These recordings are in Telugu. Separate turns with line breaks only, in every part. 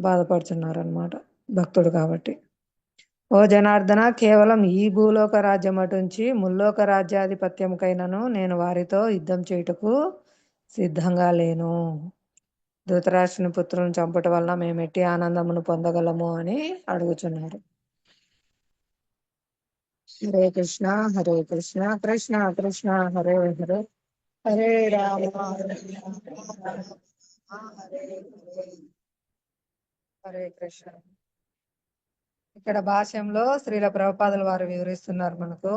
బాధపడుతున్నారన్నమాట భక్తుడు కాబట్టి. ఓ జనార్దన, కేవలం ఈ భూలోక రాజ్యం అటుంచి ముల్లోక రాజ్యాధిపత్యంకైనను నేను వారితో యుద్ధం చేయుటకు సిద్ధంగా లేను. ధృతరాష్ట్రుని పుత్రులను చంపటం వలన మేము ఎట్టి ఆనందమును పొందగలము అని అడుగుతున్నారు. హరే కృష్ణ హరే కృష్ణ కృష్ణ కృష్ణ హరే హరే, హరే రామ హరే రామ, హరే హరే. హరే కృష్ణ. ఇక్కడ భాష్యంలో శ్రీల ప్రభుపాదుల వారు వివరిస్తున్నారు మనకు.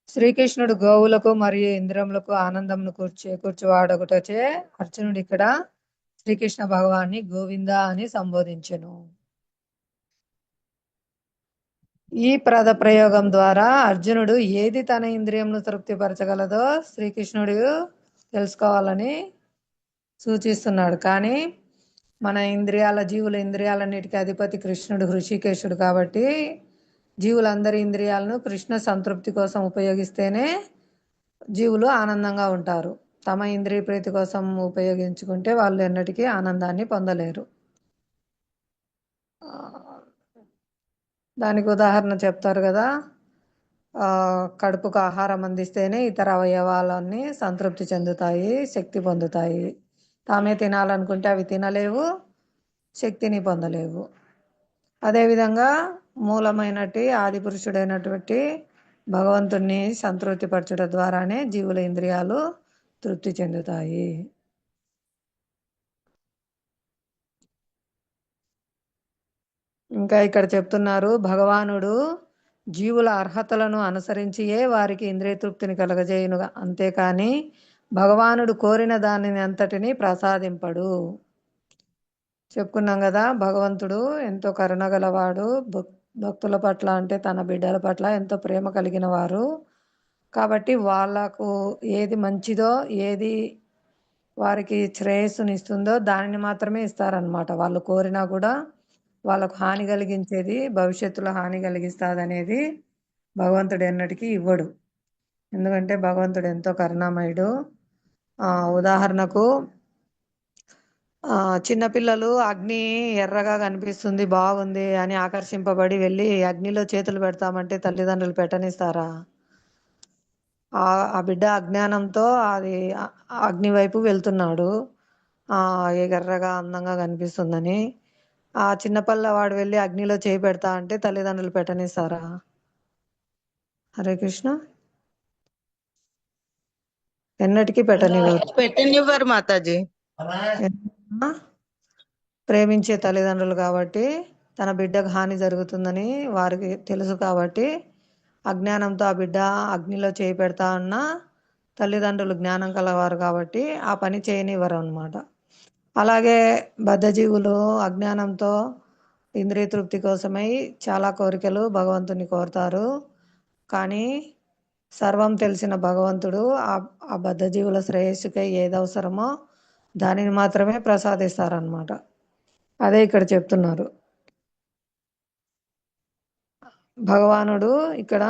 శ్రీకృష్ణుడు గోవులకు మరియు ఇంద్రియములకు ఆనందమును చేకూర్చువాడొకటచే అర్జునుడు ఇక్కడ శ్రీకృష్ణ భగవాన్ని గోవింద అని సంబోధించెను. ఈ ప్రయోగం ద్వారా అర్జునుడు ఏది తన ఇంద్రియంను తృప్తిపరచగలదో శ్రీకృష్ణుడు తెలుసుకోవాలని సూచిస్తున్నాడు. కానీ మన జీవుల ఇంద్రియాలన్నిటికీ అధిపతి కృష్ణుడు, హృషికేశుడు కాబట్టి జీవులందరి ఇంద్రియాలను కృష్ణ సంతృప్తి కోసం ఉపయోగిస్తేనే జీవులు ఆనందంగా ఉంటారు. తమ ఇంద్రియ ప్రీతి కోసం ఉపయోగించుకుంటే వాళ్ళు ఎన్నటికీ ఆనందాన్ని పొందలేరు. దానికి ఉదాహరణ చెప్తారు కదా, కడుపుకు ఆహారం అందిస్తేనే ఇతర అవయవాలన్నీ సంతృప్తి చెందుతాయి, శక్తి పొందుతాయి. తామే తినాలనుకుంటే అవి తినలేవు, శక్తిని పొందలేవు. అదేవిధంగా మూలమైనటి ఆది పురుషుడైనటువంటి భగవంతుణ్ణి సంతృప్తిపరచడం ద్వారానే జీవుల ఇంద్రియాలు తృప్తి చెందుతాయి. ఇంకా ఇక్కడ చెప్తున్నారు, భగవానుడు జీవుల అర్హతలను అనుసరించియే వారికి ఇంద్రియ తృప్తిని కలగజేయునుగా, అంతేకాని భగవానుడు కోరిన దానిని అంతటిని ప్రసాదింపడు. చెప్పుకున్నాం కదా, భగవంతుడు ఎంతో కరుణ గలవాడు, భక్తుల పట్ల అంటే తన బిడ్డల పట్ల ఎంతో ప్రేమ కలిగిన వారు కాబట్టి వాళ్ళకు ఏది మంచిదో, ఏది వారికి శ్రేయస్సునిస్తుందో దానిని మాత్రమే ఇస్తారనమాట. వాళ్ళు కోరినా కూడా వాళ్ళకు హాని కలిగించేది, భవిష్యత్తులో హాని కలిగిస్తాదనేది భగవంతుడు ఎన్నటికీ ఇవ్వడు. ఎందుకంటే భగవంతుడు ఎంతో కరుణామయుడు. ఉదాహరణకు చిన్నపిల్లలు అగ్ని ఎర్రగా కనిపిస్తుంది, బాగుంది అని ఆకర్షింపబడి వెళ్ళి అగ్నిలో చేతులు పెడతామంటే తల్లిదండ్రులు పెట్టనిస్తారా? ఆ బిడ్డ అజ్ఞానంతో అది అగ్ని వైపు వెళ్తున్నాడు, ఎర్రగా అందంగా కనిపిస్తుందని. ఆ చిన్నపిల్లవాడు వెళ్ళి అగ్నిలో చేయి పెడతా అంటే తల్లిదండ్రులు పెట్టనిస్తారా? హరే కృష్ణ. ఎన్నటికీ
పెట్టనివ్వరు మాతాజీ.
ప్రేమించే తల్లిదండ్రులు కాబట్టి తన బిడ్డకు హాని జరుగుతుందని వారికి తెలుసు కాబట్టి అజ్ఞానంతో ఆ బిడ్డ అగ్నిలో చేయి పెడతా అన్న తల్లిదండ్రులు జ్ఞానం కలవారు కాబట్టి ఆ పని చేయనివ్వరు అన్నమాట. అలాగే బద్ధజీవులు అజ్ఞానంతో ఇంద్రియ తృప్తి కోసమై చాలా కోరికలు భగవంతుని కోరుతారు. కానీ సర్వం తెలిసిన భగవంతుడు ఆ బద్ధజీవుల శ్రేయస్సుకై ఏది అవసరమో దానిని మాత్రమే ప్రసాదిస్తారనమాట. అదే ఇక్కడ చెప్తున్నారు. భగవానుడు ఇక్కడ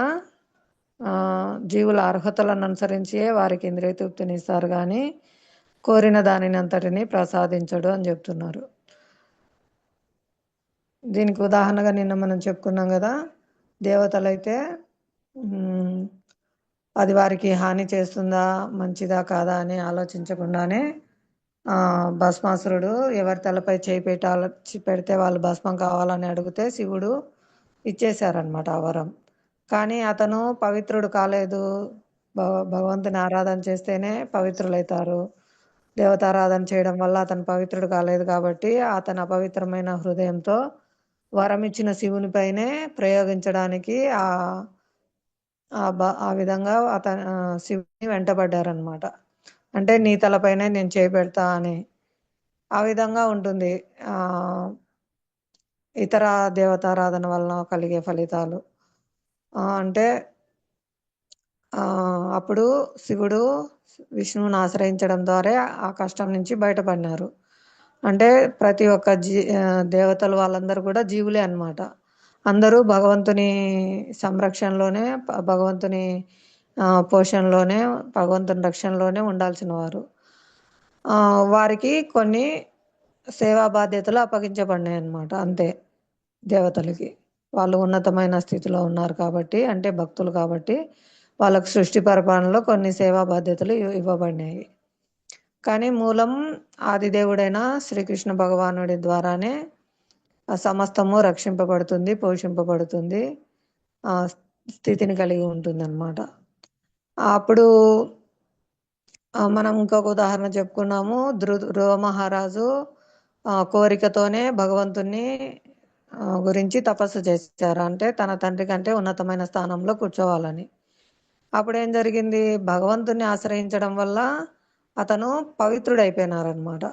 జీవుల అర్హతలను అనుసరించి వారికి ఇంద్రియ తృప్తిని ఇస్తారు, కానీ కోరిన దానిని అంతటిని ప్రసాదించడు అని చెప్తున్నారు. దీనికి ఉదాహరణగా నిన్న మనం చెప్పుకున్నాం కదా, దేవతలైతే అది వారికి హాని చేస్తుందా, మంచిదా కాదా అని ఆలోచించకుండానే భస్మాసురుడు ఎవరి తలపై చేయి పెడితే వాళ్ళు భస్మం కావాలని అడిగితే శివుడు ఇచ్చేశారనమాట ఆ వరం. కానీ అతను పవిత్రుడు కాలేదు. భగవంతుని ఆరాధన చేస్తేనే పవిత్రులైతారు. దేవతారాధన చేయడం వల్ల అతను పవిత్రుడు కాలేదు కాబట్టి అతను అపవిత్రమైన హృదయంతో వరం ఇచ్చిన శివుని పైనే ప్రయోగించడానికి ఆ విధంగా అతను శివుని వెంటబడ్డారనమాట. అంటే నీ తలపైనే నేను చేపెడతా అని. ఆ విధంగా ఉంటుంది ఇతర దేవతారాధన వలన కలిగే ఫలితాలు. అంటే అప్పుడు శివుడు విష్ణువుని ఆశ్రయించడం ద్వారా ఆ కష్టం నుంచి బయటపడినారు. అంటే ప్రతి ఒక్క దేవతలు వాళ్ళందరూ కూడా జీవులే అన్నమాట. అందరూ భగవంతుని సంరక్షణలోనే, భగవంతుని పోషణలోనే, భగవంతుని రక్షణలోనే ఉండాల్సిన వారు. వారికి కొన్ని సేవా బాధ్యతలు అప్పగించబడినాయి అన్నమాట. అంతే. దేవతలకి. వాళ్ళు ఉన్నతమైన స్థితిలో ఉన్నారు కాబట్టి, అంటే భక్తులు కాబట్టి, వాళ్ళకు సృష్టి పరిపాలనలో కొన్ని సేవా బాధ్యతలు ఇవ్వబడినాయి. కానీ మూలం ఆదిదేవుడైన శ్రీకృష్ణ భగవానుడి ద్వారానే ఆ సమస్తము రక్షింపబడుతుంది, పోషింపబడుతుంది, ఆ స్థితిని కలిగి ఉంటుందన్నమాట. అప్పుడు మనం ఇంకొక ఉదాహరణ చెప్పుకున్నాము. ధ్రువ మహారాజు కోరికతోనే భగవంతుణ్ణి గురించి తపస్సు చేశారు. అంటే తన తండ్రి కంటే ఉన్నతమైన స్థానంలో కూర్చోవాలని. అప్పుడు ఏం జరిగింది? భగవంతుణ్ణి ఆశ్రయించడం వల్ల అతను పవిత్రుడైపోయినారనమాట.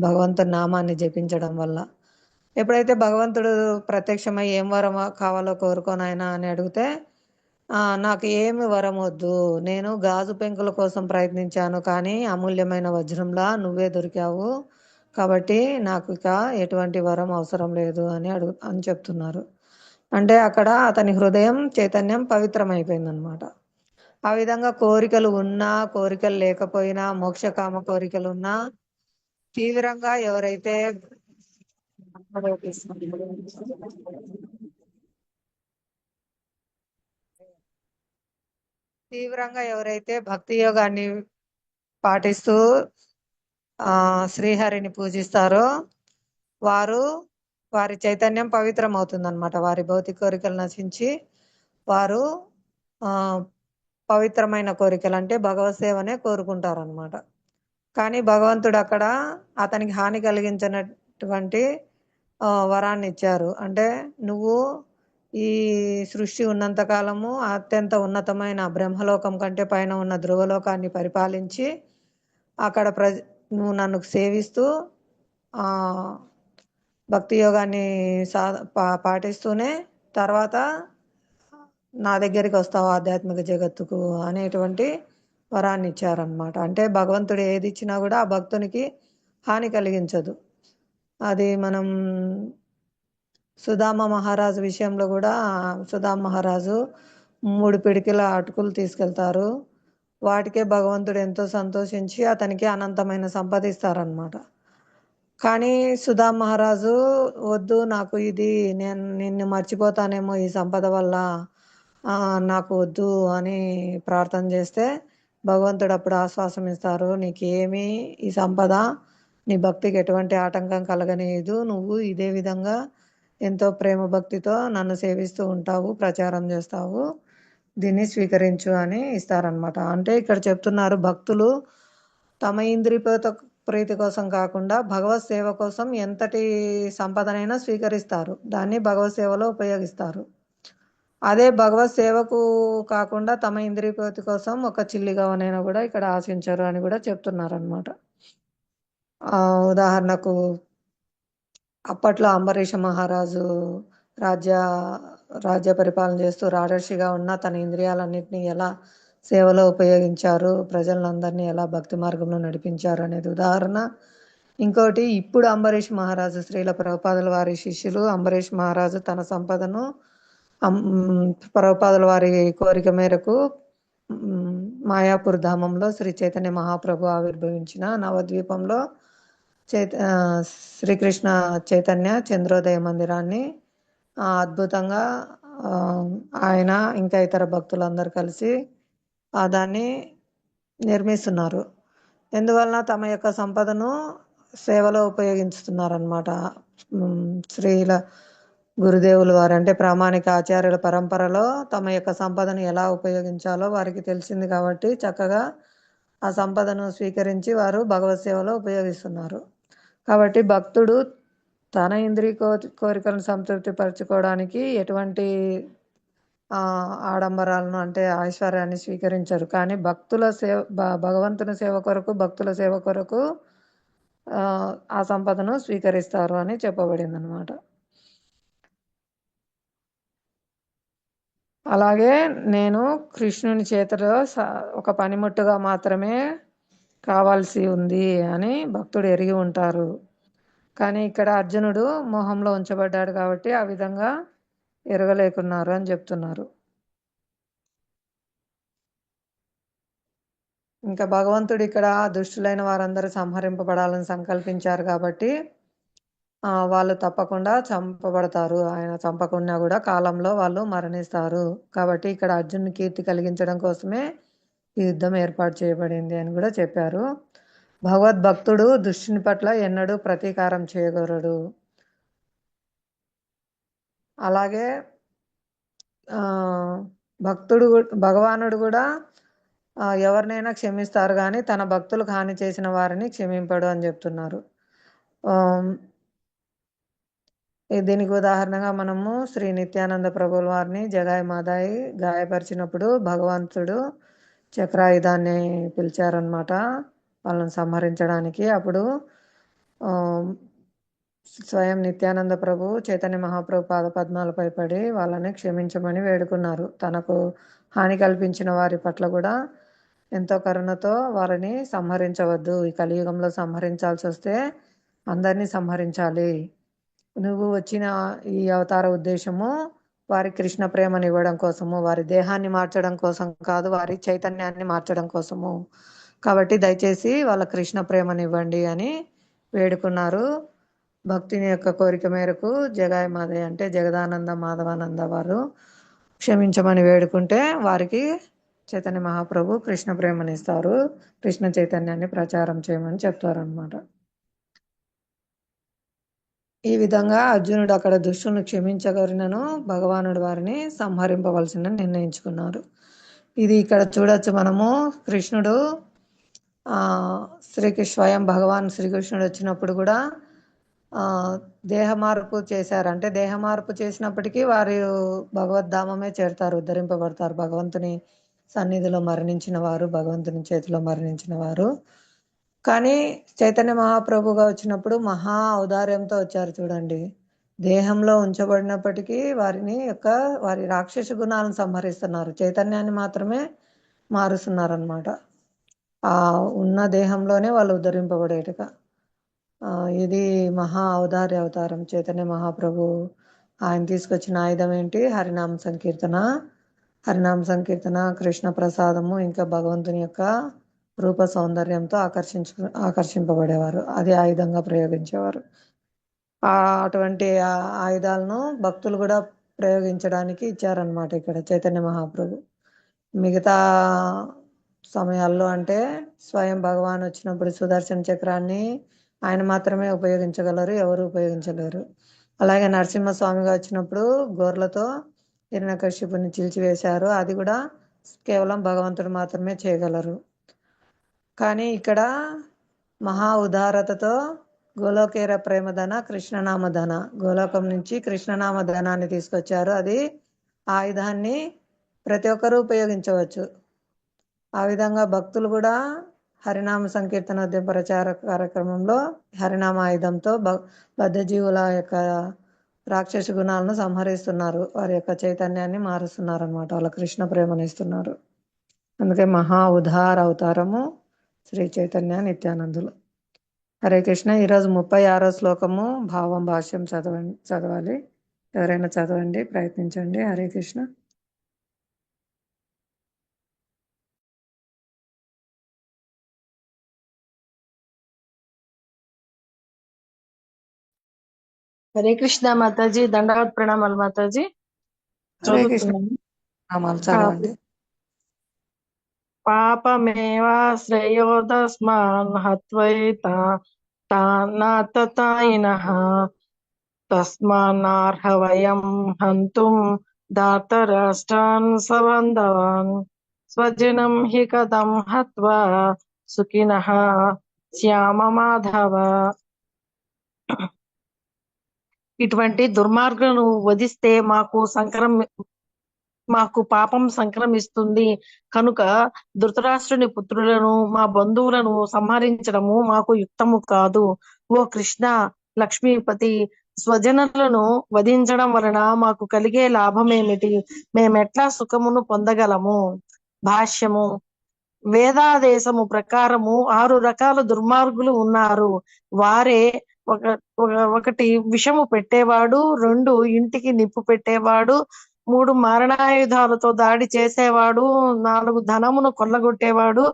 భగవంతుని నామాన్ని జపించడం వల్ల. ఎప్పుడైతే భగవంతుడు ప్రత్యక్షమై ఏం వరం కావాలో కోరుకోనాయనా అని అడిగితే, నాకు ఏమి వరం వద్దు, నేను గాజు పెంకుల కోసం ప్రయత్నించాను కానీ అమూల్యమైన వజ్రంలా నువ్వే దొరికావు, కాబట్టి నాకు ఇక ఎటువంటి వరం అవసరం లేదు అని చెప్తున్నారు. అంటే అక్కడ అతని హృదయం చైతన్యం పవిత్రమైపోయిందనమాట. ఆ విధంగా కోరికలు ఉన్నా, కోరికలు లేకపోయినా, మోక్షకామ కోరికలు ఉన్నా తీవ్రంగా ఎవరైతే భక్తి యోగాన్ని పాటిస్తూ శ్రీహరిని పూజిస్తారో వారి చైతన్యం పవిత్రం అవుతుందన్నమాట. వారి భౌతిక కోరికలు నశించి వారు పవిత్రమైన కోరికలు అంటే భగవత్ సేవనే కోరుకుంటారనమాట. కానీ భగవంతుడు అక్కడ అతనికి హాని కలిగించినటువంటి వరాన్ని ఇచ్చారు. అంటే నువ్వు ఈ సృష్టి ఉన్నంత కాలము అత్యంత ఉన్నతమైన బ్రహ్మలోకం కంటే పైన ఉన్న ధ్రువలోకాన్ని పరిపాలించి అక్కడ నువ్వు నన్ను సేవిస్తూ భక్తి యోగాన్ని పాటిస్తూనే తర్వాత నా దగ్గరికి వస్తావు ఆధ్యాత్మిక జగత్తుకు అనేటువంటి వరాన్ని ఇచ్చారనమాట. అంటే భగవంతుడు ఏది ఇచ్చినా కూడా ఆ భక్తునికి హాని కలిగించదు. అది మనం సుధామ మహారాజు విషయంలో కూడా సుధామ మహారాజు 3 పిడికిల అటుకులు తీసుకెళ్తారు. వాటికే భగవంతుడు ఎంతో సంతోషించి అతనికి అనంతమైన సంపద ఇస్తారనమాట. కానీ సుధా మహారాజు వద్దు, నాకు ఇది నేను నిన్ను మర్చిపోతానేమో ఈ సంపద వల్ల, నాకు వద్దు అని ప్రార్థన చేస్తే భగవంతుడు అప్పుడు ఆశ్వాసం ఇస్తారు. నీకేమీ ఈ సంపద నీ భక్తికి ఎటువంటి ఆటంకం కలగనీయదు, నువ్వు ఇదే విధంగా ఎంతో ప్రేమ భక్తితో నన్ను సేవిస్తూ ఉంటావు, ప్రచారం చేస్తావు, దీన్ని స్వీకరించు అని ఇస్తారనమాట. అంటే ఇక్కడ చెప్తున్నారు భక్తులు తమ ఇంద్రియ ప్రీతి కోసం కాకుండా భగవత్ సేవ కోసం ఎంతటి సంపదనైనా స్వీకరిస్తారు, దాన్ని భగవత్ సేవలో ఉపయోగిస్తారు. అదే భగవత్ సేవకు కాకుండా తమ ఇంద్రియ ప్రీతి కోసం ఒక చిల్లిగవనైనా కూడా ఇక్కడ ఆశించరు అని కూడా చెప్తున్నారనమాట. ఉదాహరణకు అప్పట్లో అంబరీష మహారాజు రాజ్య పరిపాలన చేస్తూ రాజర్షిగా ఉన్న తన ఇంద్రియాలన్నింటినీ ఎలా సేవలో ఉపయోగించారు, ప్రజలందరినీ ఎలా భక్తి మార్గంలో నడిపించారు అనేది ఉదాహరణ. ఇంకోటి, ఇప్పుడు అంబరీష్ మహారాజు శ్రీల ప్రభుపాదుల వారి శిష్యులు అంబరీష్ మహారాజు తన సంపదను ప్రభుపాదుల వారి కోరిక మేరకు మాయాపూర్ ధామంలో శ్రీ చైతన్య మహాప్రభు ఆవిర్భవించిన నవద్వీపంలో శ్రీకృష్ణ చైతన్య చంద్రోదయ మందిరాన్ని అద్భుతంగా ఆయన ఇంకా ఇతర భక్తులందరూ కలిసి దాన్ని నిర్మిస్తున్నారు. ఎందువలన తమ యొక్క సంపదను సేవలో ఉపయోగిస్తున్నారనమాట. శ్రీల గురుదేవులు వారు అంటే ప్రామాణిక ఆచార్యుల పరంపరలో తమ యొక్క సంపదను ఎలా ఉపయోగించాలో వారికి తెలిసింది కాబట్టి చక్కగా ఆ సంపదను స్వీకరించి వారు భగవత్ సేవలో ఉపయోగిస్తున్నారు. కాబట్టి భక్తుడు తన ఇంద్రియ కోరికలను సంతృప్తి పరచుకోవడానికి ఎటువంటి ఆడంబరాలను అంటే ఐశ్వర్యాన్ని స్వీకరించరు. కానీ భగవంతుని సేవ కొరకు, భక్తుల సేవ కొరకు ఆ సంపదను స్వీకరిస్తారు అని చెప్పబడింది అనమాట. అలాగే నేను కృష్ణుని చేతిలో ఒక పనిముట్టుగా మాత్రమే కావాల్సి ఉంది అని భక్తుడు ఎరిగి ఉంటారు. కానీ ఇక్కడ అర్జునుడు మోహంలో ఉంచబడ్డాడు కాబట్టి ఆ విధంగా ఎరగలేకున్నారు అని చెప్తున్నారు. ఇంకా భగవంతుడు ఇక్కడ దుష్టులైన వారందరూ సంహరింపబడాలని సంకల్పించారు కాబట్టి వాళ్ళు తప్పకుండా చంపబడతారు. ఆయన చంపకున్నా కూడా కాలంలో వాళ్ళు మరణిస్తారు. కాబట్టి ఇక్కడ అర్జునుని కీర్తి కలిగించడం కోసమే ఈ యుద్ధం ఏర్పాటు చేయబడింది అని కూడా చెప్పారు. భగవద్భక్తుడు దుష్టుని పట్ల ఎన్నడూ ప్రతీకారం చేయగలడు. అలాగే భగవానుడు కూడా ఎవరినైనా క్షమిస్తారు కానీ తన భక్తులకు హాని చేసిన వారిని క్షమింపడు అని చెప్తున్నారు. దీనికి ఉదాహరణగా మనము శ్రీ నిత్యానంద ప్రభుల వారిని జగాయి మాదాయి గాయపరిచినప్పుడు భగవంతుడు చక్రాయుధాన్ని పిలిచారనమాట వాళ్ళని సంహరించడానికి. అప్పుడు స్వయం నిత్యానంద ప్రభు చైతన్య మహాప్రభు పాదపద్మాలపై పడి వాళ్ళని క్షమించమని వేడుకున్నారు. తనకు హాని కల్పించిన వారి పట్ల కూడా ఎంతో కరుణతో వారిని సంహరించవద్దు. ఈ కలియుగంలో సంహరించాల్సి వస్తే అందరినీ సంహరించాలి. నువ్వు వచ్చిన ఈ అవతార ఉద్దేశము వారి కృష్ణ ప్రేమను ఇవ్వడం కోసము, వారి దేహాన్ని మార్చడం కోసం కాదు, వారి చైతన్యాన్ని మార్చడం కోసము. కాబట్టి దయచేసి వాళ్ళ కృష్ణ ప్రేమను ఇవ్వండి అని వేడుకున్నారు. భక్తిని యొక్క కోరిక మేరకు జగాయి మాదయ్య అంటే జగదానంద మాధవానంద వారు క్షమించమని వేడుకుంటే వారికి చైతన్య మహాప్రభు కృష్ణ ప్రేమని ఇస్తారు, కృష్ణ చైతన్యాన్ని ప్రచారం చేయమని చెప్తారు అన్నమాట. ఈ విధంగా అర్జునుడు అక్కడ దుష్టులను క్షమించగలిగినను భగవానుడు వారిని సంహరింపవలసిందని నిర్ణయించుకున్నారు. ఇది ఇక్కడ చూడొచ్చు మనము. కృష్ణుడు స్వయం భగవాన్ శ్రీకృష్ణుడు వచ్చినప్పుడు కూడా దేహ మార్పు చేశారు. అంటే దేహ మార్పు చేసినప్పటికీ వారు భగవద్ధామమే చేరుతారు, ఉద్ధరింపబడతారు. భగవంతుని సన్నిధిలో మరణించిన వారు, భగవంతుని చేతిలో మరణించిన వారు. కానీ చైతన్య మహాప్రభుగా వచ్చినప్పుడు మహా ఔదార్యంతో వచ్చారు. చూడండి, దేహంలో ఉంచబడినప్పటికీ వారి రాక్షస గుణాలను సంహరిస్తున్నారు, చైతన్యాన్ని మాత్రమే మారుస్తున్నారు అన్నమాట. ఉన్న దేహంలోనే వాళ్ళు ఉద్ధరింపబడేట్టుగా. ఇది మహా ఔదార్య అవతారం చైతన్య మహాప్రభు. ఆయన తీసుకొచ్చిన ఆయుధం ఏంటి? హరినామ సంకీర్తన. హరినామ సంకీర్తన, కృష్ణ ప్రసాదము, ఇంకా భగవంతుని యొక్క రూప సౌందర్యంతో ఆకర్షింపబడేవారు. అది ఆయుధంగా ప్రయోగించేవారు. అటువంటి ఆయుధాలను భక్తులు కూడా ప్రయోగించడానికి ఇచ్చారనమాట ఇక్కడ చైతన్య మహాప్రభు. మిగతా సమయాల్లో అంటే స్వయం భగవాన్ వచ్చినప్పుడు సుదర్శన చక్రాన్ని ఆయన మాత్రమే ఉపయోగించగలరు, ఎవరు ఉపయోగించలేరు. అలాగే నరసింహస్వామిగా వచ్చినప్పుడు గోర్లతో హిరణ్యకశిపుని చీల్చివేశారు, అది కూడా కేవలం భగవంతుడు మాత్రమే చేయగలరు. కానీ ఇక్కడ మహా ఉదారతతో గోలోకేర ప్రేమధన కృష్ణనామధన, గోలోకం నుంచి కృష్ణనామ ధనాన్ని తీసుకొచ్చారు. అది ఆయుధాన్ని ప్రతి ఒక్కరూ ఉపయోగించవచ్చు. ఆ విధంగా భక్తులు కూడా హరినామ సంకీర్తన ప్రచార కార్యక్రమంలో హరినామ ఆయుధంతో బద్ధజీవుల యొక్క రాక్షస గుణాలను సంహరిస్తున్నారు, వారి యొక్క చైతన్యాన్ని మారుస్తున్నారు అన్నమాట, వాళ్ళ కృష్ణ ప్రేమనిస్తున్నారు. అందుకే మహా ఉదార అవతారము శ్రీ చైతన్య నిత్యానందులు. హరే కృష్ణ. ఈరోజు 36వ శ్లోకము భావం భాష్యం చదవాలి. ఎవరైనా చదవండి, ప్రయత్నించండి. హరే కృష్ణ.
హరే కృష్ణ మాతాజీ, దండవత్ ప్రణామాలు మాతాజీ.
హరే కృష్ణ. చదవండి.
పాపమేవా శ్రేయో తస్మాన్ హత్వైతాయినః తస్మాన్నార్హ వయం హంతుం ధార్తరాష్ట్రాన్ సబంధవాన్ స్వజనం హి కథం హత్వా సుఖినః శ్యామ మాధవ. ఇటువంటి దుర్మార్గులను వధిస్తే మాకు పాపం సంక్రమిస్తుంది కనుక ధృతరాష్ట్రుని పుత్రులను, మా బంధువులను సంహరించడము మాకు యుక్తము కాదు. ఓ కృష్ణ లక్ష్మీపతి, స్వజనులను వధించడం వలన మాకు కలిగే లాభమేమిటి? మేమెట్లా సుఖమును పొందగలము? భాష్యము. వేదాదేశము ప్రకారము 6 రకాల దుర్మార్గులు ఉన్నారు. వారే ఒకటి విషము పెట్టేవాడు, 2 ఇంటికి నిప్పు పెట్టేవాడు, 3 మారణాయుధాలతో దాడి చేసేవాడు, 4 ధనమును కొల్లగొట్టేవాడు,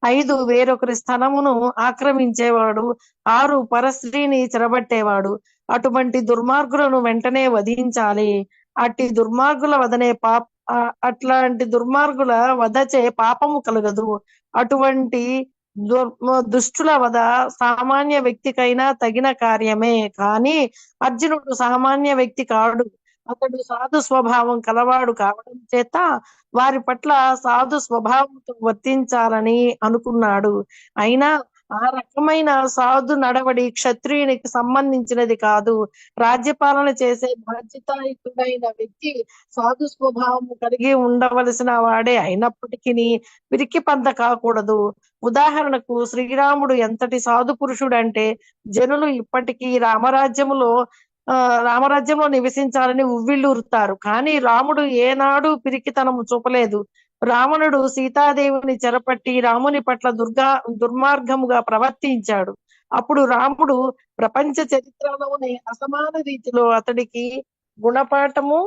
5 వేరొకరి స్థలమును ఆక్రమించేవాడు, 6 పరస్త్రీని చెరబట్టేవాడు. అటువంటి దుర్మార్గులను వెంటనే వధించాలి. అట్లాంటి దుర్మార్గుల వధచే పాపము కలగదు. అటువంటి దుష్టుల వధ సామాన్య వ్యక్తికైనా తగిన కార్యమే. కానీ అర్జునుడు సామాన్య వ్యక్తి కాడు. అతడు సాధు స్వభావం కలవాడు కావడం చేత వారి పట్ల సాధు స్వభావంతో వర్తించాలని అనుకున్నాడు. అయినా ఆ రకమైన సాధు నడవడి క్షత్రియునికి సంబంధించినది కాదు. రాజ్యపాలన చేసే బాధ్యతాయుతుడైన వ్యక్తి సాధు స్వభావం కలిగి ఉండవలసిన వాడే అయినప్పటికీ పిరికి పంత కాకూడదు. ఉదాహరణకు శ్రీరాముడు ఎంతటి సాధు పురుషుడంటే జనులు ఇప్పటికీ రామరాజ్యంలో నివసించాలని ఉవ్విళ్ళూరుతారు. కానీ రాముడు ఏనాడు పిరికితనము చూపలేదు. రావణుడు సీతాదేవిని చెరపట్టి రాముని పట్ల దుర్మార్గముగా ప్రవర్తించాడు. అప్పుడు రాముడు ప్రపంచ చరిత్రలోనే అసమాన రీతిలో అతడికి గుణపాఠము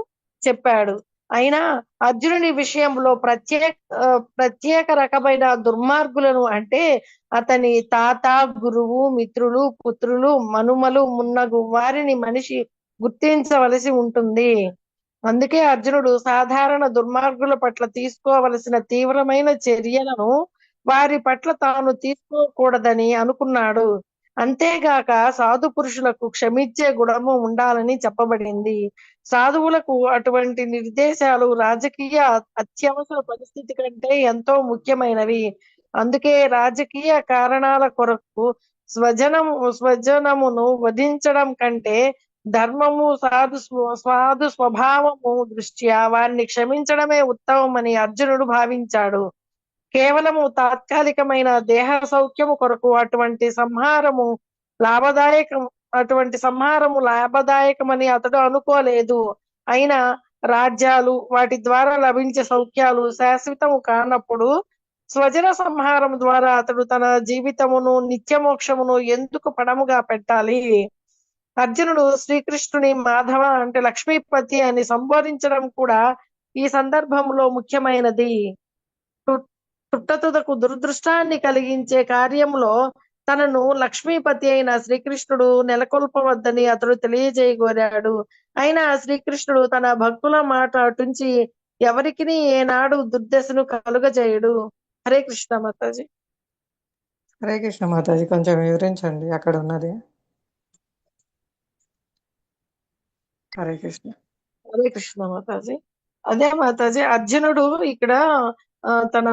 చెప్పాడు. అయినా అర్జునుని విషయంలో ప్రత్యేక రకమైన దుర్మార్గులను అంటే అతని తాత, గురువు, మిత్రులు, పుత్రులు, మనుమలు మున్నగు వారిని మనిషి గుర్తించవలసి ఉంటుంది. అందుకే అర్జునుడు సాధారణ దుర్మార్గుల పట్ల తీసుకోవలసిన తీవ్రమైన చర్యలను వారి పట్ల తాను తీసుకోకూడదని అనుకున్నాడు. అంతేగాక సాధు పురుషులకు క్షమించే గుణము ఉండాలని చెప్పబడింది. సాధువులకు అటువంటి నిర్దేశాలు రాజకీయ అత్యవసర పరిస్థితి కంటే ఎంతో ముఖ్యమైనవి. అందుకే రాజకీయ కారణాల కొరకు స్వజనమును వధించడం కంటే ధర్మము సాధు స్వభావము దృష్ట్యా వారిని క్షమించడమే ఉత్తమమని అర్జునుడు భావించాడు. కేవలము తాత్కాలికమైన దేహ సౌఖ్యము కొరకు అటువంటి సంహారము లాభదాయకమని అతడు అనుకోలేదు. అయినా రాజ్యాలు, వాటి ద్వారా లభించే సౌఖ్యాలు శాశ్వతము కానప్పుడు స్వజన సంహారం ద్వారా అతడు తన జీవితమును, నిత్యమోక్షమును ఎందుకు పణముగా పెట్టాలి? అర్జునుడు శ్రీకృష్ణుని మాధవ అంటే లక్ష్మీపతి అని సంబోధించడం కూడా ఈ సందర్భంలో ముఖ్యమైనది. తుట్టతుదకు దురదృష్టాన్ని కలిగించే కార్యంలో తనను లక్ష్మీపతి అయిన శ్రీకృష్ణుడు నెలకొల్పవద్దని అతడు తెలియజేయగోరాడు. అయినా శ్రీకృష్ణుడు తన భక్తుల మాట అటుంచి ఎవరికి ఏనాడు దుర్దశను కలుగజేయుడు. హరే కృష్ణ మాతాజీ.
హరే కృష్ణ మాతాజీ, కొంచెం వివరించండి అక్కడ ఉన్నది. హరే కృష్ణ.
హరే కృష్ణ మాతాజీ. అదే మాతాజీ, అర్జునుడు ఇక్కడ తన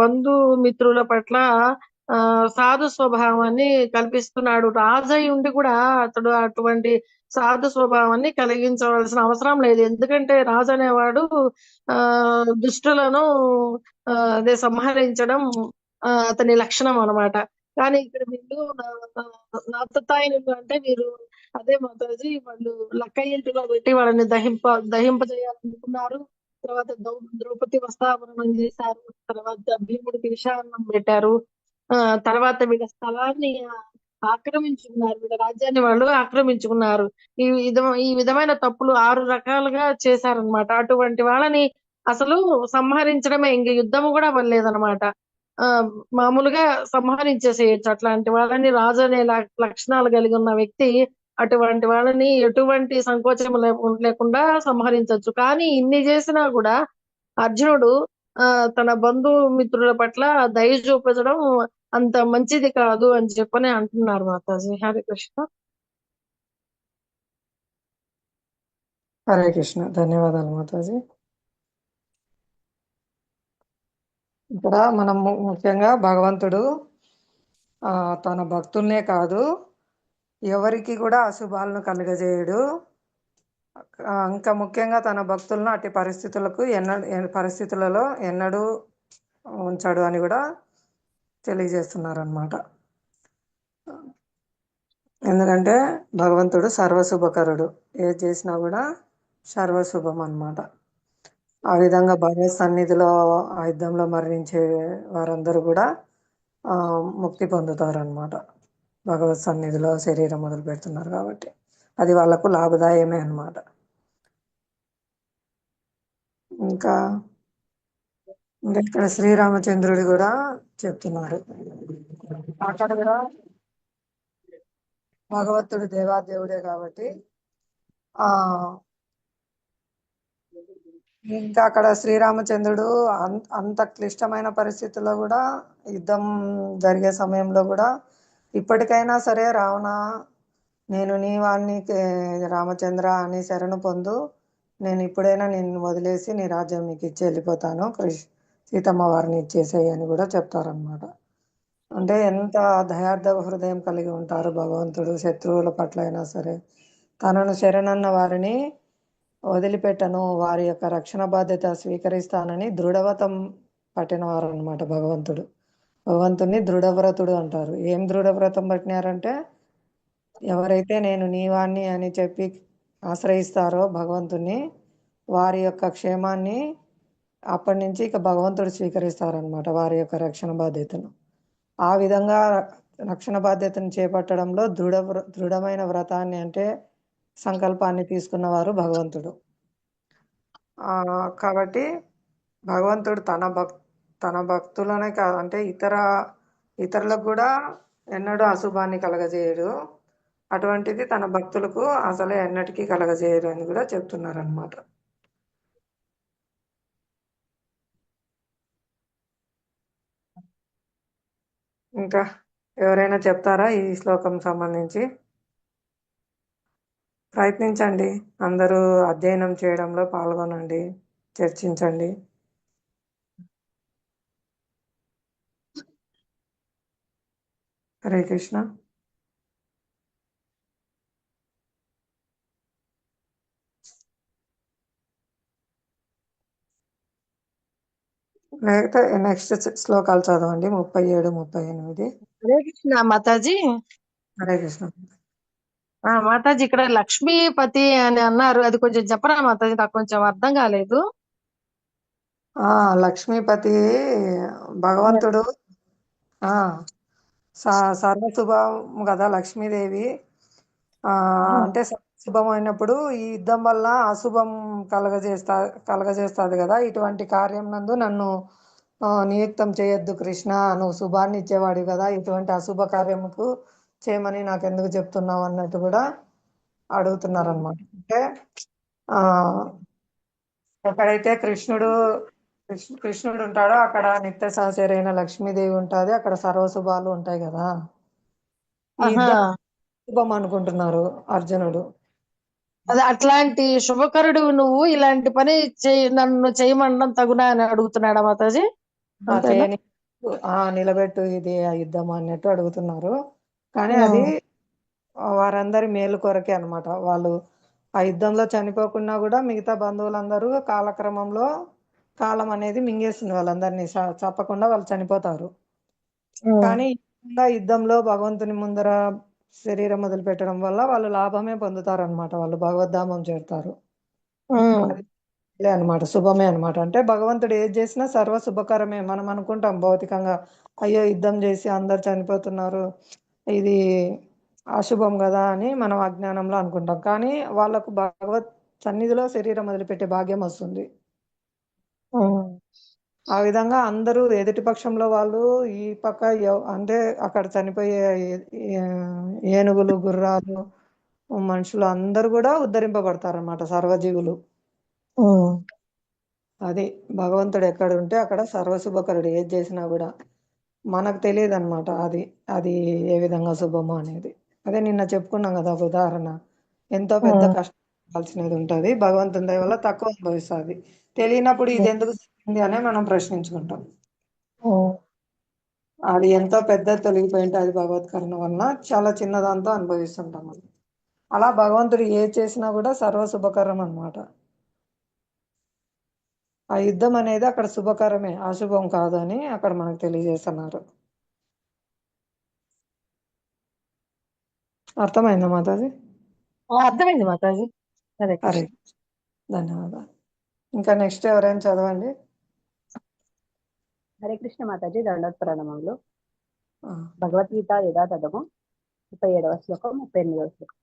బంధుమిత్రుల పట్ల సాధు స్వభావాన్ని కల్పిస్తున్నాడు. రాజై ఉండి కూడా అతడు అటువంటి సాధు స్వభావాన్ని కలిగించవలసిన అవసరం లేదు. ఎందుకంటే రాజు అనేవాడు దుష్టులను అదే సంహరించడం అతని లక్షణం అన్నమాట. కానీ ఇక్కడ వీళ్ళు నాతతాయినులు అంటే వీరు అదే మాతాజీ వాళ్ళు లక్క ఇంటిలో పెట్టి వాళ్ళని దహింపజేయాలనుకున్నారు. తర్వాత ద్రౌపది వస్త్రాభరణం చేశారు. తర్వాత భీముడికి విషాన్నం పెట్టారు. తర్వాత వీళ్ళ స్థలాన్ని ఆక్రమించుకున్నారు. వీళ్ళ రాజ్యాన్ని వాళ్ళు ఆక్రమించుకున్నారు. ఈ విధమైన తప్పులు 6 రకాలుగా చేశారనమాట. అటువంటి వాళ్ళని అసలు సంహరించడమే, ఇంక యుద్ధము కూడా వల్లేదనమాట. మామూలుగా సంహరించేసేయచ్చు. అట్లాంటి వాళ్ళని రాజు అనే లక్షణాలు కలిగి ఉన్న వ్యక్తి అటువంటి వాళ్ళని ఎటువంటి సంకోచం లేకుండా సంహరించవచ్చు. కానీ ఇన్ని చేసినా కూడా అర్జునుడు తన బంధుమిత్రుల పట్ల దయ చూపించడం అంత మంచిది కాదు అని చెప్పని అంటున్నారు మాతాజీ. హరే కృష్ణ.
హరే కృష్ణ. ధన్యవాదాలు మాతాజీ. ఇక్కడ మనం ముఖ్యంగా భగవంతుడు తన భక్తుల్నే కాదు ఎవరికి కూడా అశుభాలను కలుగజేయడు. ఇంకా ముఖ్యంగా తన భక్తులను అట్టి పరిస్థితులలో ఎన్నడూ ఉంచాడు అని కూడా తెలియజేస్తున్నారు అన్నమాట. ఎందుకంటే భగవంతుడు సర్వశుభకరుడు, ఏది చేసినా కూడా సర్వశుభం అన్నమాట. ఆ విధంగా భగవత్ సన్నిధిలో ఆ యుద్ధంలో మరణించే వారందరూ కూడా ముక్తి పొందుతారు అన్నమాట. భగవత్ సన్నిధిలో శరీరం మొదలు పెడుతున్నారు కాబట్టి అది వాళ్లకు లాభదాయమే అన్నమాట. ఇంకా ఇంకా ఇక్కడ శ్రీరామచంద్రుడు కూడా చెప్తున్నారు. అక్కడ కూడా భగవంతుడు దేవాదేవుడే కాబట్టి ఆ ఇంకా అక్కడ శ్రీరామచంద్రుడు అంత క్లిష్టమైన పరిస్థితుల్లో కూడా యుద్ధం జరిగే సమయంలో కూడా ఇప్పటికైనా సరే రావణ, నేను నీ వాణ్ణి రామచంద్ర అని శరణు పొందు, నేను ఇప్పుడైనా నిన్ను వదిలేసి నీ రాజ్యం నీకు ఇచ్చి వెళ్ళిపోతాను, సీతమ్మ వారిని ఇచ్చేసేయి అని కూడా చెప్తారనమాట. అంటే ఎంత దయార్థ హృదయం కలిగి ఉంటారు భగవంతుడు. శత్రువుల పట్ల అయినా సరే తనను శరణన్న వారిని వదిలిపెట్టను, వారి యొక్క రక్షణ బాధ్యత స్వీకరిస్తానని దృఢవ్రతం పట్టిన వారు అనమాట భగవంతుడు. భగవంతుడిని దృఢవ్రతుడు అంటారు. ఏం దృఢవ్రతం పట్టినారంటే ఎవరైతే నేను నీవాణ్ణి అని చెప్పి ఆశ్రయిస్తారో భగవంతుని, వారి యొక్క క్షేమాన్ని అప్పటి నుంచి ఇక భగవంతుడు స్వీకరిస్తారనమాట, వారి యొక్క రక్షణ బాధ్యతను. ఆ విధంగా రక్షణ బాధ్యతను చేపట్టడంలో దృఢమైన వ్రతాన్ని అంటే సంకల్పాన్ని తీసుకున్నవారు భగవంతుడు. కాబట్టి భగవంతుడు తన భక్తులనే కాదు, అంటే ఇతరులకు కూడా ఎన్నడూ అశుభాన్ని కలగజేయడు. అటువంటిది తన భక్తులకు అసలే ఎన్నటికీ కలగజేయడు అని కూడా చెప్తున్నారు అనమాట. ఇంకా ఎవరైనా చెప్తారా ఈ శ్లోకం సంబంధించి? ప్రయత్నించండి, అందరూ అధ్యయనం చేయడంలో పాల్గొనండి, చర్చించండి. హరే కృష్ణ. లేకపోతే నెక్స్ట్ శ్లోకాలు చదవండి, 37, 38.
హరే కృష్ణ మాతాజీ.
హరే కృష్ణ.
మాతాజీ ఇక్కడ లక్ష్మీపతి అని అన్నారు, అది కొంచెం చెప్పరా మాతాజీ, నాకు కొంచెం అర్థం కాలేదు.
లక్ష్మీపతి భగవంతుడు సర్వశుభం కదా లక్ష్మీదేవి. అంటే శుభమైనప్పుడు ఈ యుద్ధం వల్ల అశుభం కలగజేస్తాది కదా, ఇటువంటి కార్యం నందు నన్ను నియుక్తం చేయొద్దు కృష్ణ, నువ్వు శుభాన్ని ఇచ్చేవాడు కదా, ఇటువంటి అశుభ కార్యముకు చేయమని నాకు ఎందుకు చెప్తున్నావు అన్నట్టు కూడా అడుగుతున్నారు అనమాట. అంటే ఎక్కడైతే కృష్ణుడు ఉంటాడో అక్కడ నిత్య సహచరైన లక్ష్మీదేవి ఉంటుంది, అక్కడ సర్వశుభాలు ఉంటాయి కదా. ఈ యుద్ధం శుభం అనుకుంటున్నారు అర్జునుడు.
అదే అట్లాంటి శుభకరుడు నువ్వు ఇలాంటి పని నన్ను చేయమనడం తగునా అని అడుగుతున్నాడా మాతాజీ?
నిలబెట్టు ఇది ఆ యుద్ధం అన్నట్టు అడుగుతున్నారు. కానీ అది వారందరి మేలు కొరకే అనమాట. వాళ్ళు ఆ యుద్ధంలో చనిపోకున్నా కూడా మిగతా బంధువులందరూ కాలక్రమంలో కాలం అనేది మింగేస్తుంది వాళ్ళందరినీ, తప్పకుండా వాళ్ళు చనిపోతారు. కానీ యుద్ధంలో భగవంతుని ముందర శరీరం వదిలిపెట్టడం వల్ల వాళ్ళు లాభమే పొందుతారు అనమాట, వాళ్ళు భగవద్ధామం చేరుతారు అనమాట. శుభమే అనమాట. అంటే భగవంతుడు ఏది చేసినా సర్వ శుభకరమే. మనం అనుకుంటాం భౌతికంగా, అయ్యో యుద్ధం చేసి అందరు చనిపోతున్నారు, ఇది అశుభం కదా అని మనం అజ్ఞానంలో అనుకుంటాం. కానీ వాళ్ళకు భగవత్ సన్నిధిలో శరీరం వదిలిపెట్టే భాగ్యం వస్తుంది. ఆ విధంగా అందరూ ఎదుటి పక్షంలో వాళ్ళు ఈ పక్క అంటే అక్కడ చనిపోయే ఏనుగులు, గుర్రాలు, మనుషులు అందరూ కూడా ఉద్ధరింపబడతారన్నమాట, సర్వజీవులు. అది భగవంతుడు ఎక్కడ ఉంటే అక్కడ సర్వశుభకరుడు. ఏది చేసినా కూడా మనకు తెలియదు అనమాట అది ఏ విధంగా శుభమో అనేది. అదే నిన్న చెప్పుకున్నాం కదా ఒక ఉదాహరణ, ఎంతో పెద్ద కష్టాల్సినది ఉంటుంది, భగవంతుని దయ వల్ల తక్కువ అనుభవిస్తుంది. తెలియనప్పుడు ఇది ఎందుకు జరిగింది అనే మనం ప్రశ్నించుకుంటాం. అది ఎంతో పెద్ద తొలగిపోయింటే అది భగవత్ కరుణ వలన చాలా చిన్నదాంతో అనుభవిస్తుంటాం. అలా భగవంతుడు ఏ చేసినా కూడా సర్వ శుభకరం అనమాట. ఆ యుద్ధం అనేది అక్కడ శుభకరమే, అశుభం కాదు అని అక్కడ మనకు తెలియజేస్తున్నారు. అర్థమైందా మాతాజీ?
అర్థమైంది మాతాజీ.
సరే, ధన్యవాదాలు. ఇంకా నెక్స్ట్ ఎవరైనా చదవండి.
హరే కృష్ణ మాతాజీ. దండోత్ ప్రణామములు. భగవద్గీత యథాతథము 37వ శ్లోకం, 38వ శ్లోకం.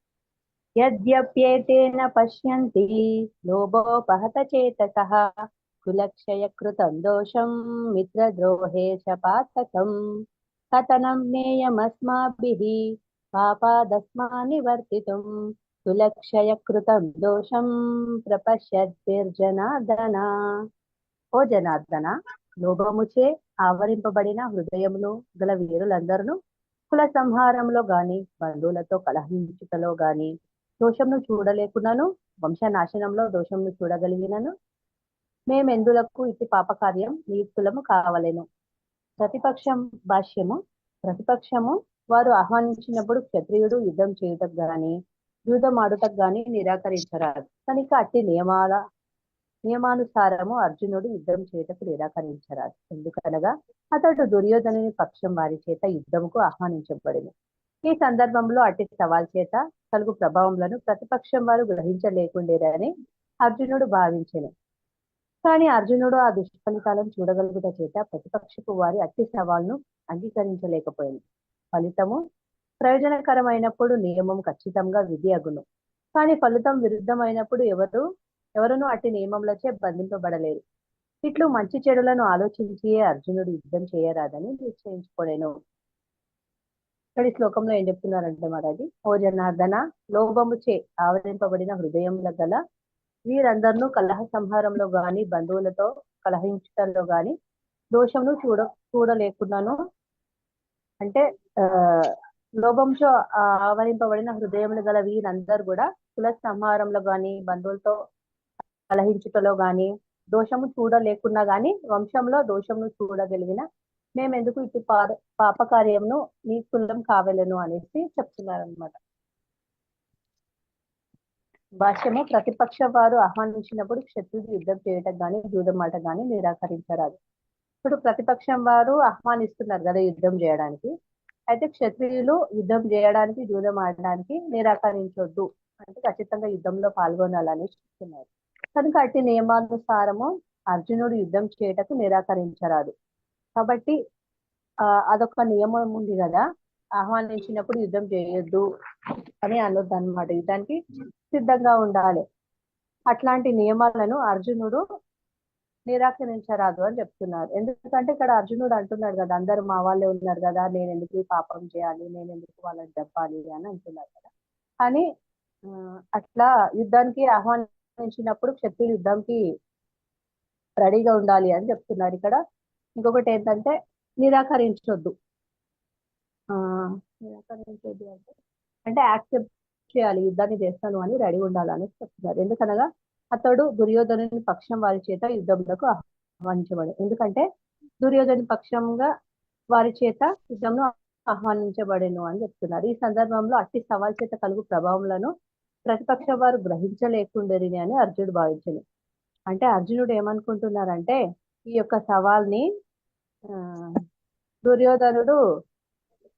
యద్యప్యేతేన పశ్యంతి లోభోపహత చేతసః కులక్షయకృతం దోషం మిత్రద్రోహే చ పాతకం కథనం జ్ఞేయమస్మాభిః పాపాదస్మానివర్తితుం కులక్షయకృతం దోషం ప్రపశ్యద్భిర్జనార్దన. ఓ జనార్దన, లోభముచే ఆవరింపబడిన హృదయములు గల వీరులందరూ కుల సంహారంలో గాని బంధువులతో కలహించుటలో గాని దోషంను చూడలేకున్నాను, వంశనాశనంలో దోషంను చూడగలిగినను మేమెందులకు ఇటు పాపకార్యం నియుక్తులము కావలెను. ప్రతిపక్షం భాష్యము. ప్రతిపక్షము వారు ఆహ్వానించినప్పుడు క్షత్రియుడు యుద్ధం చేయుటకు గాని యుద్ధం ఆడుటకు గాని నిరాకరించరాదు. కనుక అట్టి నియమానుసారము అర్జునుడు యుద్ధం చేయుటకు నిరాకరించరాదు. ఎందుకనగా అతడు దుర్యోధనుని పక్షం వారి చేత యుద్ధముకు ఆహ్వానించబడింది. ఈ సందర్భంలో అట్టి సవాల్ చేత కలుగు ప్రభావములను ప్రతిపక్షం వారు గ్రహించలేకుండేరని అర్జునుడు భావించెను. కానీ అర్జునుడు ఆ దుష్ఫలితాలను చూడగలుగుట చేత ప్రతిపక్షపు వారి అట్టి సవాల్ను అంగీకరించలేకపోయింది. ఫలితము ప్రయోజనకరమైనప్పుడు నియమం ఖచ్చితంగా విధి అగును. కానీ ఫలితం విరుద్ధమైనప్పుడు ఎవరునూ అట్టి నియమములచే బంధింపబడలేరు. ఇట్లు మంచి చెడులను ఆలోచించి అర్జునుడు యుద్ధం చేయరాదని నిశ్చయించుకోలేను. ఇక్కడ ఈ శ్లోకంలో ఏం చెప్తున్నారంటే మహారాజు, ఓ జనార్దన, లోభముచే ఆవరింపబడిన హృదయముల గల వీరందరినూ కలహ సంహారంలో గాని బంధువులతో కలహించడంలో గాని దోషమును చూడలేకున్నాను. అంటే లోభంతో ఆవరింపబడిన హృదయములు గల వీరందరూ కూడా కుల సంహారంలో గాని బంధువులతో కలహించుటలో గాని దోషము చూడలేకున్నా గాని వంశంలో దోషమును చూడగలిగిన మేమెందుకు ఇటు పాపకార్యంను నీ కులం కావలను అనేసి చెప్తున్నారనమాట. భాష్యము. ప్రతిపక్ష వారు ఆహ్వానించినప్పుడు క్షత్రుడు యుద్ధం చేయటం గాని జూదం ఆట గాని నిరాకరించరాదు. ఇప్పుడు ప్రతిపక్షం వారు ఆహ్వానిస్తున్నారు కదా యుద్ధం చేయడానికి. అయితే క్షత్రియులు యుద్ధం చేయడానికి జూదం ఆడడానికి నిరాకరించొద్దు, అంటే ఖచ్చితంగా యుద్ధంలో పాల్గొనాలని చెప్తున్నారు. కనుక అట్టి నియమానుసారము అర్జునుడు యుద్ధం చేయటకు నిరాకరించరాదు. కాబట్టి అదొక నియమం ఉంది కదా, ఆహ్వానించినప్పుడు యుద్ధం చేయొద్దు అని అనొద్దు అనమాట. యుద్ధానికి సిద్ధంగా ఉండాలి. అట్లాంటి నియమాలను అర్జునుడు నిరాకరించరాదు అని చెప్తున్నారు. ఎందుకంటే ఇక్కడ అర్జునుడు అంటున్నాడు కదా, అందరూ మా వాళ్ళే ఉన్నారు కదా, నేను ఎందుకు పాపం చేయాలి, నేను ఎందుకు వాళ్ళని చెప్పాలి అని అంటున్నారు కదా. కానీ అట్లా యుద్ధానికి ఆహ్వానించినప్పుడు క్షత్రియులు యుద్ధంకి రెడీగా ఉండాలి అని చెప్తున్నారు ఇక్కడ. ఇంకొకటి ఏంటంటే నిరాకరించొద్దు. నిరాకరించొద్దు అంటే యాక్సెప్ట్ చేయాలి, యుద్ధాన్ని చేస్తాను అని రెడీ ఉండాలని చెప్తున్నారు. ఎందుకనగా అతడు దుర్యోధనుని పక్షం వారి చేత యుద్ధంలో ఆహ్వానించబడు. ఎందుకంటే దుర్యోధను పక్షంగా వారి చేత యుద్ధంను ఆహ్వానించబడేను అని చెప్తున్నారు. ఈ సందర్భంలో అట్టి సవాల్ చేత కలుగు ప్రభావములను ప్రతిపక్ష వారు గ్రహించలేకుండేరిని అని అర్జునుడు భావించను. అంటే అర్జునుడు ఏమనుకుంటున్నారంటే ఈ యొక్క సవాల్ని దుర్యోధనుడు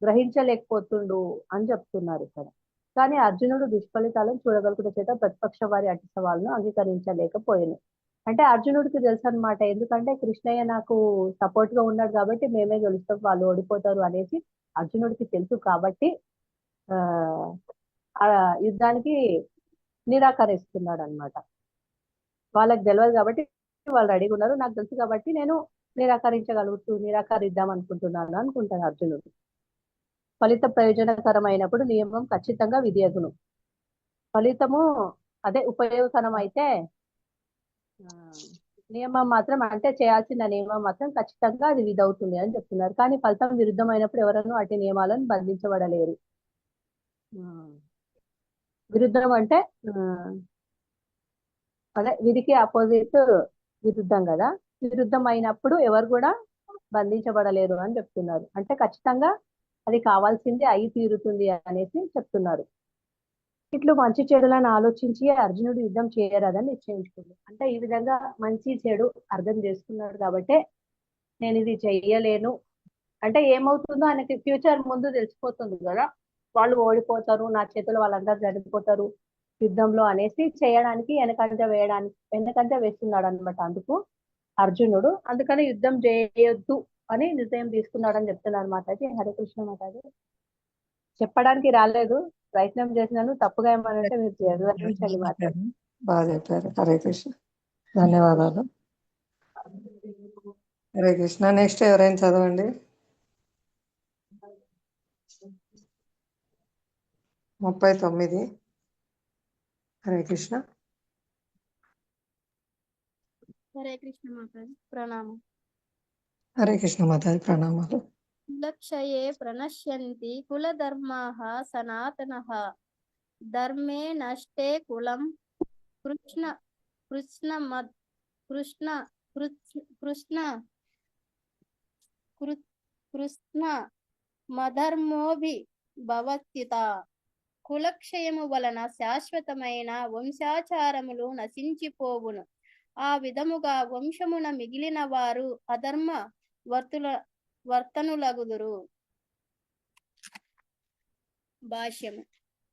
గ్రహించలేకపోతుండు అని చెప్తున్నారు ఇక్కడ. కానీ అర్జునుడు దుష్ఫలితాలను చూడగలుగుట చేత ప్రతిపక్ష వారి అట్టి సవాళ్ళను అంగీకరించలేకపోయాను. అంటే అర్జునుడికి తెలుసు అనమాట, ఎందుకంటే కృష్ణయ్య నాకు సపోర్ట్ గా ఉన్నాడు కాబట్టి మేమే గెలుస్తాం, వాళ్ళు ఓడిపోతారు అనేసి అర్జునుడికి తెలుసు. కాబట్టి ఆ యుద్ధానికి నిరాకరిస్తున్నాడు అనమాట. వాళ్ళకి తెలియదు కాబట్టి వాళ్ళు రెడీగా ఉన్నారు, నాకు తెలుసు కాబట్టి నేను నిరాకరిద్దాం అనుకుంటున్నాను అనుకుంటాను అర్జునుడు. ఫలిత ప్రయోజనకరమైనప్పుడు నియమం ఖచ్చితంగా విధి అగును. ఫలితము అదే ఉపయోగకరం అయితే నియమం మాత్రం, అంటే చేయాల్సిన నియమం మాత్రం ఖచ్చితంగా అది విధి అవుతుంది అని చెప్తున్నారు. కానీ ఫలితం విరుద్ధమైనప్పుడు ఎవరన్నా అటు నియమాలను బంధించబడలేరు. విరుద్ధం అంటే అదే విధికి ఆపోజిట్ విరుద్ధం కదా, విరుద్ధం అయినప్పుడు ఎవరు కూడా బంధించబడలేరు అని చెప్తున్నారు. అంటే ఖచ్చితంగా అది కావాల్సింది అయి తీరుతుంది అనేసి చెప్తున్నారు. ఇట్లు మంచి చెడులను ఆలోచించి అర్జునుడు యుద్ధం చేయరాదని నిశ్చయించుకుంది. అంటే ఈ విధంగా మంచి చెడు అర్థం చేసుకున్నాడు కాబట్టి నేను ఇది చెయ్యలేను అంటే ఏమవుతుందో ఆయనకి ఫ్యూచర్ ముందు తెలిసిపోతుంది కదా, వాళ్ళు ఓడిపోతారు, నా చేతిలో వాళ్ళందరూ చనిపోతారు యుద్ధంలో అనేసి చేయడానికి వెనకంజ వేస్తున్నాడు అనమాట. అందుకు అర్జునుడు అందుకని యుద్ధం చేయొద్దు అని నిర్ణయం తీసుకున్నాడు అని చెప్తున్నారు మాతాజీ. హరే కృష్ణ మాతాజీ. చెప్పడానికి రాలేదు, ప్రయత్నం చేసినాను, తప్పుగా ఏమనంటే మీరు వివరించండి మాతాజీ.
బాగా చెప్పారు. హరే కృష్ణ, ధన్యవాదాలు. హరే కృష్ణ. నెక్స్ట్ ఎవరైనా చదవండి. 39. హరే కృష్ణ.
హరే కృష్ణ మాతాజీ ప్రణామం.
హరే కృష్ణ మాతాజీ ప్రణామాలు.
లక్షయే ప్రణశ్యంతి కులధర్మాః సనాతనః ధర్మే నష్టే కులం కృష్ణ కృష్ణ మద్ కృష్ణ కృష్ణ కృష్ణ మధర్మోభి భవత్యుత. కులక్షయము వలన శాశ్వతమైన వంశాచారములు నశించిపోవును. ఆ విధముగా వంశమున మిగిలిన వారు అధర్మ వర్తనులగుదురు. భాష్యము.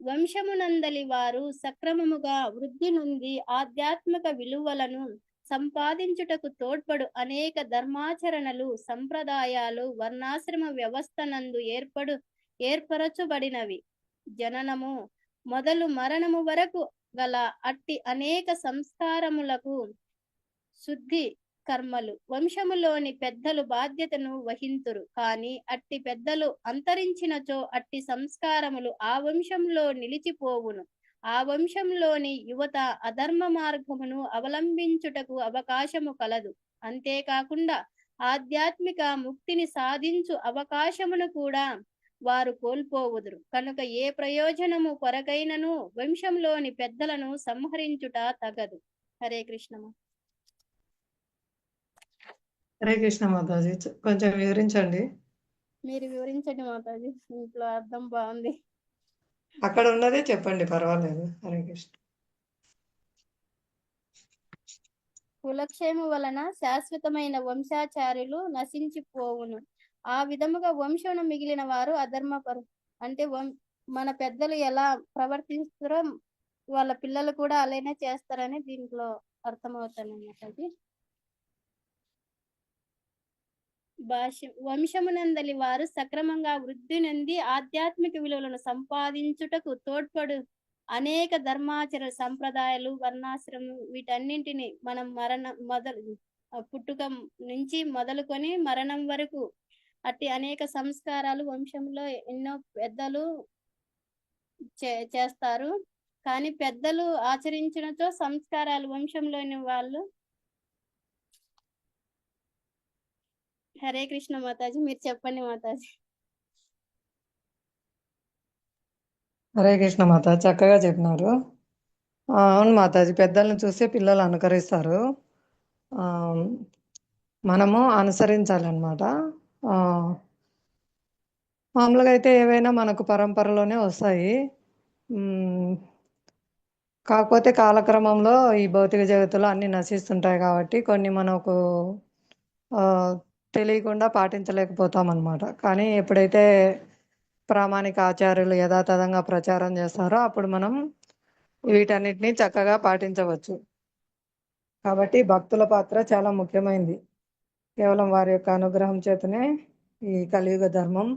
వంశమునందలి వారు సక్రమముగా వృద్ధి నొంది ఆధ్యాత్మిక విలువలను సంపాదించుటకు తోడ్పడు అనేక ధర్మాచరణలు సంప్రదాయాలు వర్ణాశ్రమ వ్యవస్థనందు ఏర్పరచబడినవి. జననము మొదలు మరణము వరకు గల అట్టి అనేక సంస్కారములకు శుద్ధి కర్మలు వంశములోని పెద్దలు బాధ్యతను వహింతురు. కాని అట్టి పెద్దలు అంతరించినచో అట్టి సంస్కారములు ఆ వంశంలో నిలిచిపోవును. ఆ వంశంలోని యువత అధర్మ మార్గమును అవలంబించుటకు అవకాశము కలదు. అంతేకాకుండా ఆధ్యాత్మిక ముక్తిని సాధించు అవకాశమును కూడా వారు కోల్పోవుదురు. కనుక ఏ ప్రయోజనము కొరకైనను వంశంలోని పెద్దలను సంహరించుట తగదు. హరే కృష్ణ.
హరే కృష్ణ మాతాజీ. కొంచెం వివరించండి.
మీరు వివరించండి మాతాజీ, ఇంట్లో అర్థం బాగుంది.
అక్కడ ఉన్నదే చెప్పండి, పర్వాలేదు. హరే కృష్ణ.
కులక్షేమ వలన శాశ్వతమైన వంశాచార్యులు నశించిపోవును. ఆ విధముగా వంశమున మిగిలిన వారు అంటే మన పెద్దలు ఎలా ప్రవర్తిస్తారో వాళ్ళ పిల్లలు కూడా అలానే చేస్తారని దీంట్లో అర్థమవుతానమాట. అది భాష్యం. వంశమునందలి వారు సక్రమంగా వృద్ధి నొంది ఆధ్యాత్మిక విలువలను సంపాదించుటకు తోడ్పడు అనేక ధర్మాచరణ సంప్రదాయాలు వర్ణాశ్రమం వీటన్నింటిని మనం పుట్టుక నుంచి మొదలుకొని మరణం వరకు అట్టి అనేక సంస్కారాలు వంశంలో ఎన్నో పెద్దలు చేస్తారు. కానీ పెద్దలు ఆచరించినచో సంస్కారాలు వంశంలోని వాళ్ళు. హరే కృష్ణ మాతాజీ, మీరు చెప్పండి మాతాజీ.
హరే కృష్ణ మాతాజీ, చక్కగా చెప్పినారు. అవును మాతాజీ, పెద్దలను చూసి పిల్లలు అనుకరిస్తారు. మనము అనుసరించాలన్నమాట. మామూలుగా అయితే ఏవైనా మనకు పరంపరలోనే వస్తాయి. కాకపోతే కాలక్రమంలో ఈ భౌతిక జగత్తులో అన్నీ నశిస్తుంటాయి కాబట్టి కొన్ని మనకు తెలియకుండా పాటించలేకపోతాం అన్నమాట. కానీ ఎప్పుడైతే ప్రామాణిక ఆచార్యులు యథాతథంగా ప్రచారం చేస్తారో అప్పుడు మనం వీటన్నిటిని చక్కగా పాటించవచ్చు. కాబట్టి భక్తుల పాత్ర చాలా ముఖ్యమైనది. కేవలం వారి యొక్క అనుగ్రహం చేతనే ఈ కలియుగ ధర్మం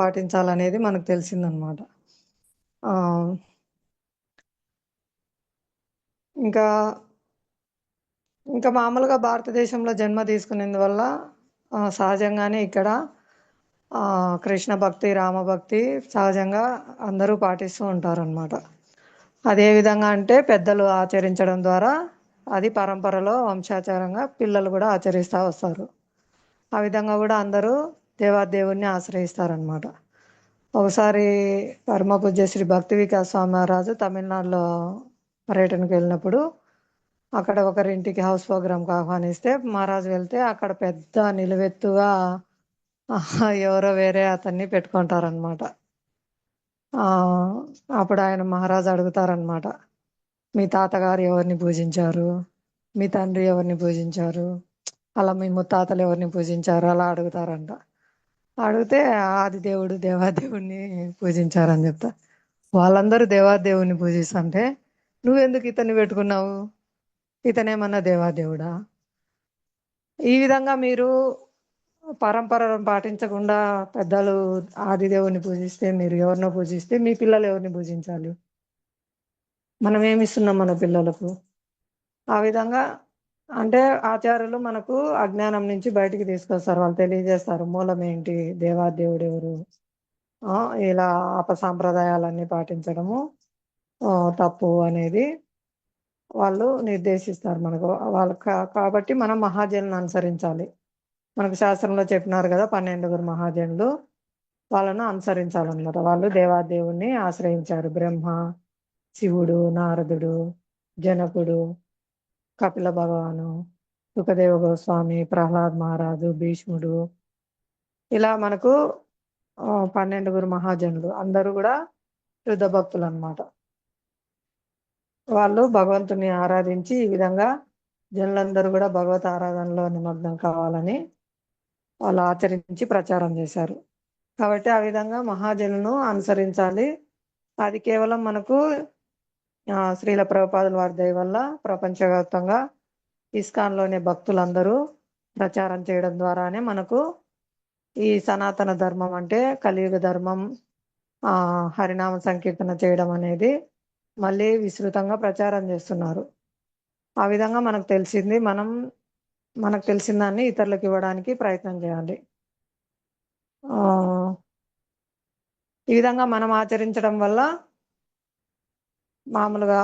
పాటించాలనేది మనకు తెలిసిందనమాట. ఇంకా మామూలుగా భారతదేశంలో జన్మ తీసుకునేందువల్ల సహజంగానే ఇక్కడ కృష్ణ భక్తి రామభక్తి సహజంగా అందరూ పాటిస్తూ ఉంటారనమాట. అదే విధంగా అంటే పెద్దలు ఆచరించడం ద్వారా అది పరంపరలో వంశాచారంగా పిల్లలు కూడా ఆచరిస్తూ వస్తారు. ఆ విధంగా కూడా అందరూ దేవాదేవుణ్ణి ఆశ్రయిస్తారనమాట. ఒకసారి పరమ పూజ్య శ్రీ భక్తి వికాస్ స్వామి మహారాజు తమిళనాడులో పర్యటనకు వెళ్ళినప్పుడు అక్కడ ఒకరింటికి హౌస్ ప్రోగ్రామ్కి ఆహ్వానిస్తే మహారాజు వెళ్తే అక్కడ పెద్ద నిలువెత్తుగా ఎవరో వేరే అతన్ని పెట్టుకుంటారనమాట. అప్పుడు ఆయన మహారాజు అడుగుతారనమాట, మీ తాతగారు ఎవరిని పూజించారు, మీ తండ్రి ఎవరిని పూజించారు, అలా మీ ముత్తాతలు ఎవరిని పూజించారు అలా అడుగుతారంట. అడిగితే ఆదిదేవుడు దేవాదేవుడిని పూజించారని చెప్తా. వాళ్ళందరూ దేవాదేవుడిని పూజిస్తుంటే నువ్వెందుకు ఇతన్ని పెట్టుకున్నావు, ఇతనేమన్నా దేవాదేవుడా? ఈ విధంగా మీరు పరంపరను పాటించకుండా పెద్దలు ఆదిదేవుని పూజిస్తే మీరు ఎవరినో పూజిస్తే మీ పిల్లలు ఎవరిని పూజించాలి? మనం ఏమిస్తున్నాం మన పిల్లలకు? ఆ విధంగా అంటే ఆచార్యులు మనకు అజ్ఞానం నుంచి బయటికి తీసుకొస్తారు. వాళ్ళు తెలియజేస్తారు మూలం ఏంటి, దేవాదేవుడు ఎవరు, ఆ, ఇలా అపసాంప్రదాయాలన్నీ పాటించడము తప్పు అనేది వాళ్ళు నిర్దేశిస్తారు మనకు. వాళ్ళు కాబట్టి మనం మహాజనులను అనుసరించాలి. మనకు శాస్త్రంలో చెప్పినారు కదా 12 మహాజనులు, వాళ్ళను అనుసరించాలన్నమాట. వాళ్ళు దేవాదేవుణ్ణి ఆశ్రయించారు. బ్రహ్మ, శివుడు, నారదుడు, జనకుడు, కపిల భగవాను, సుఖదేవ గోస్వామి, ప్రహ్లాద్ మహారాజు, భీష్ముడు, ఇలా మనకు 12 మహాజనులు అందరూ కూడా శుద్ధ భక్తులు అన్నమాట. వాళ్ళు భగవంతుని ఆరాధించి ఈ విధంగా జనులందరూ కూడా భగవత్ ఆరాధనలో నిమగ్నం కావాలని వాళ్ళు ఆచరించి ప్రచారం చేశారు. కాబట్టి ఆ విధంగా మహాజనులను అనుసరించాలి. అది కేవలం మనకు శ్రీల ప్రభుపాదుల వారి దయ వల్ల ప్రపంచవ్యాప్తంగా ఇస్కాన్లోని భక్తులందరూ ప్రచారం చేయడం ద్వారానే మనకు ఈ సనాతన ధర్మం అంటే కలియుగ ధర్మం, హరినామ సంకీర్తన చేయడం అనేది మళ్ళీ విస్తృతంగా ప్రచారం చేస్తున్నారు. ఆ విధంగా మనకు తెలిసిన దాన్ని ఇతరులకు ఇవ్వడానికి ప్రయత్నం చేయాలి. ఈ విధంగా మనం ఆచరించడం వల్ల మామూలుగా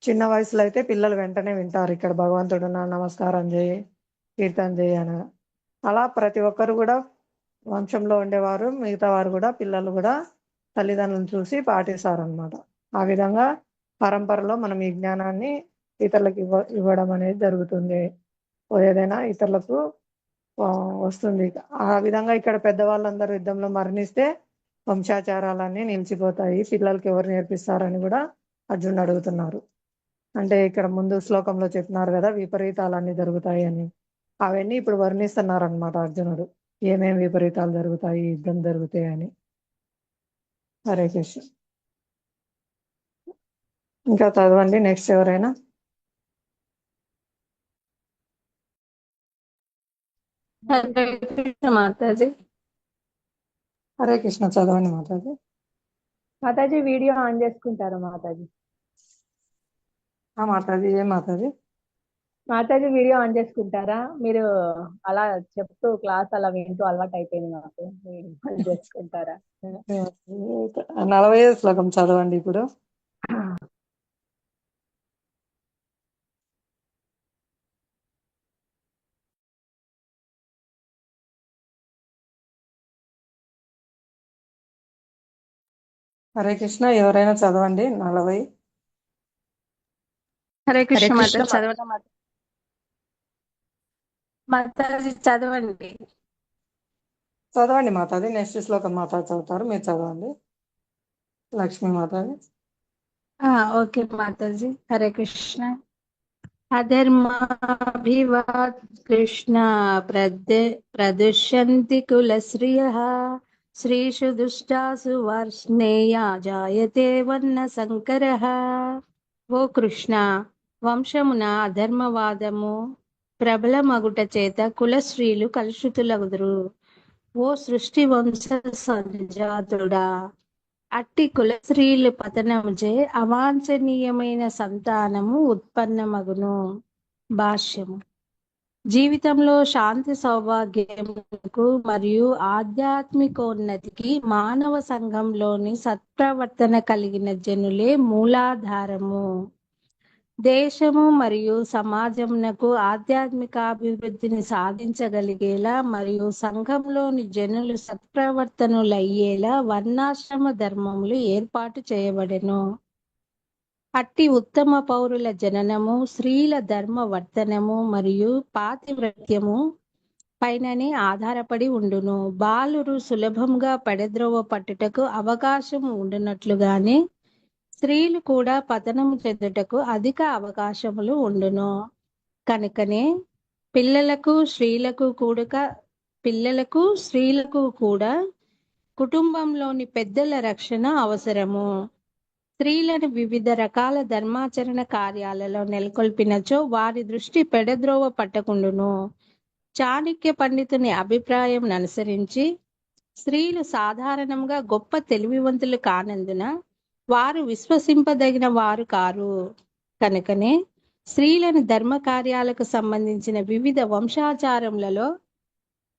చిన్న వయసులో అయితే పిల్లలు వెంటనే వింటారు, ఇక్కడ భగవంతుడు నమస్కారం చేయి, కీర్తన చేయి అని. అలా ప్రతి ఒక్కరు కూడా వంశంలో ఉండేవారు, మిగతా వారు కూడా, పిల్లలు కూడా తల్లిదండ్రులను చూసి పాటిస్తారనమాట. ఆ విధంగా పరంపరలో మనం ఈ జ్ఞానాన్ని ఇతరులకు ఇవ్వడం అనేది జరుగుతుంది. ఏదైనా ఇతరులకు వస్తుంది. ఆ విధంగా ఇక్కడ పెద్దవాళ్ళందరూ యుద్ధంలో మరణిస్తే వంశాచారాలన్నీ నిలిచిపోతాయి, పిల్లలకి ఎవరు నేర్పిస్తారని కూడా అర్జునుడు అడుగుతున్నారు. అంటే ఇక్కడ ముందు శ్లోకంలో చెప్పినారు కదా విపరీతాలన్నీ జరుగుతాయి అని, అవన్నీ ఇప్పుడు వర్ణిస్తున్నారు అనమాట అర్జునుడు. ఏమేమి విపరీతాలు జరుగుతాయి, యుద్ధం జరుగుతాయి అని. హరే కృష్ణ. ఇంకా చదవండి నెక్స్ట్ ఎవరైనా.
హరే కృష్ణ మాతాజీ.
హరే కృష్ణ చదవండి మాతాజీ.
మాతాజీ వీడియో ఆన్ చేసుకుంటారా మాతాజీ?
మాతాజీ ఏం మాతాజీ?
మాతాజీ వీడియో ఆన్ చేసుకుంటారా? మీరు అలా చెప్తూ క్లాస్ అలా వింటూ అలవాటు అయిపోయింది మాకు, వీడియో ఆన్ చేసుకుంటారా?
40వ శ్లోకం చదవండి ఇప్పుడు. హరే కృష్ణ ఎవరైనా చదవండి 40.
హరే కృష్ణ మాతాజీ. చదవండి మాతాజీ, చదవండి.
చదవండి మాతాజీ. నెక్స్ట్ శ్లోకం మాతాజీ చదువుతారు, మీరు చదవండి. లక్ష్మీ మాతాజీ.
ఓకే మాతాజీ. హరే కృష్ణ. అధర్మాభివాద్ కృష్ణ ప్రదుష్యంతి కులశ్రియః శ్రీషు దుష్టాసు వార్ష్ణేయ జాయతే వర్ణ సంకరః. ఓ కృష్ణ, వంశమున అధర్మవాదము ప్రబలమగుట చేత కుల స్త్రీలు కలుషితులగుదురు. ఓ సృష్టి వంశ సంజాతుడా, అట్టి కుల స్త్రీలు పతనముచే అవాంఛనీయమైన సంతానము ఉత్పన్నమగును. భాష్యము. జీవితంలో శాంతి సౌభాగ్యములకు మరియు ఆధ్యాత్మికోన్నతికి మానవ సంఘంలోని సత్ప్రవర్తన కలిగిన జనులే మూలాధారము. దేశము మరియు సమాజమునకు ఆధ్యాత్మికాభివృద్ధిని సాధించగలిగేలా మరియు సంఘంలోని జనులు సత్ప్రవర్తనులయ్యేలా వర్ణాశ్రమ ధర్మములు ఏర్పాటు చేయబడెను. అట్టి ఉత్తమ పౌరుల జననము స్త్రీల ధర్మ వర్తనము మరియు పాతివ్రత్యము పైననే ఆధారపడి ఉండును. బాలురు సులభంగా పడద్రోవ పట్టుటకు అవకాశం ఉండునట్లుగానే స్త్రీలు కూడా పతనము చెందుటకు అధిక అవకాశములు ఉండును. కనుకనే పిల్లలకు స్త్రీలకు కూడా కుటుంబంలోని పెద్దల రక్షణ అవసరము. స్త్రీలను వివిధ రకాల ధర్మాచరణ కార్యాలలో నెలకొల్పినచో వారి దృష్టి పెడద్రోవ పట్టకుండును. చాణక్య పండితుని అభిప్రాయం అనుసరించి స్త్రీలు సాధారణంగా గొప్ప తెలివివంతులు కానందున వారు విశ్వసింపదగిన వారు కారు. కనుకనే స్త్రీలను ధర్మ కార్యాలకు సంబంధించిన వివిధ వంశాచారములలో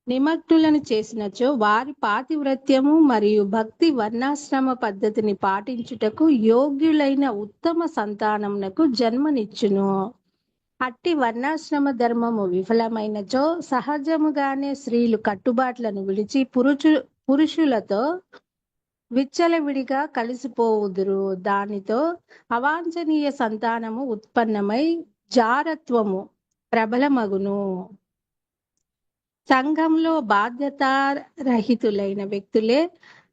నిమగ్నులను చేసినచో వారి పాతివ్రత్యము మరియు భక్తి వర్ణాశ్రమ పద్ధతిని పాటించుటకు యోగ్యులైన ఉత్తమ సంతానమునకు జన్మనిచ్చును. అట్టి వర్ణాశ్రమ ధర్మము విఫలమైనచో సహజముగానే స్త్రీలు కట్టుబాట్లను విడిచి పురుషులతో విచ్చలవిడిగా కలిసిపోవుదురు. దానితో అవాంఛనీయ సంతానము ఉత్పన్నమై జారత్వము ప్రబలమగును. సంఘంలో బాధ్యతారహితులైన వ్యక్తులే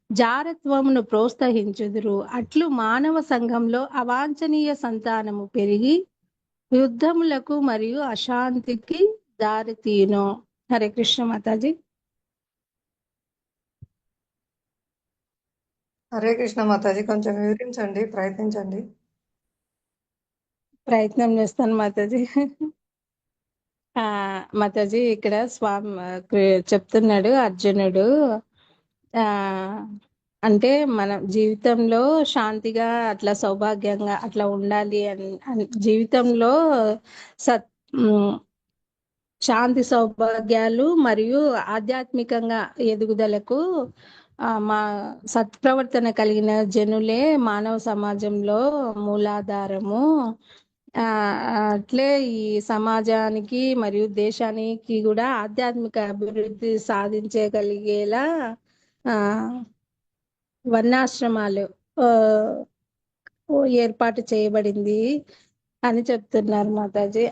జారత్వమును ప్రోత్సహించుదురు. అట్లు మానవ సంఘంలో అవాంఛనీయ సంతానము పెరిగి యుద్ధములకు మరియు అశాంతికి దారితీయును. హరే కృష్ణ మాతాజీ.
హరే కృష్ణ మాతాజీ, కొంచెం వివరించండి, ప్రయత్నించండి.
ప్రయత్నం చేస్తాను మాతాజీ. మాతాజీ ఇక్కడ స్వామి చెప్తున్నాడు అర్జునుడు, అంటే మన జీవితంలో శాంతిగా అట్లా సౌభాగ్యంగా అట్లా ఉండాలి అని జీవితంలో శాంతి సౌభాగ్యాలు మరియు ఆధ్యాత్మికంగా ఎదుగుదలకు మా సత్ప్రవర్తన కలిగిన జనులే మానవ సమాజంలో మూలాధారము. అట్లే ఈ సమాజానికి మరియు దేశానికి కూడా ఆధ్యాత్మిక అభివృద్ధి సాధించగలిగేలా వర్ణాశ్రమాలు ఏర్పాటు చేయబడింది అని చెప్తున్నారు మాతాజీ.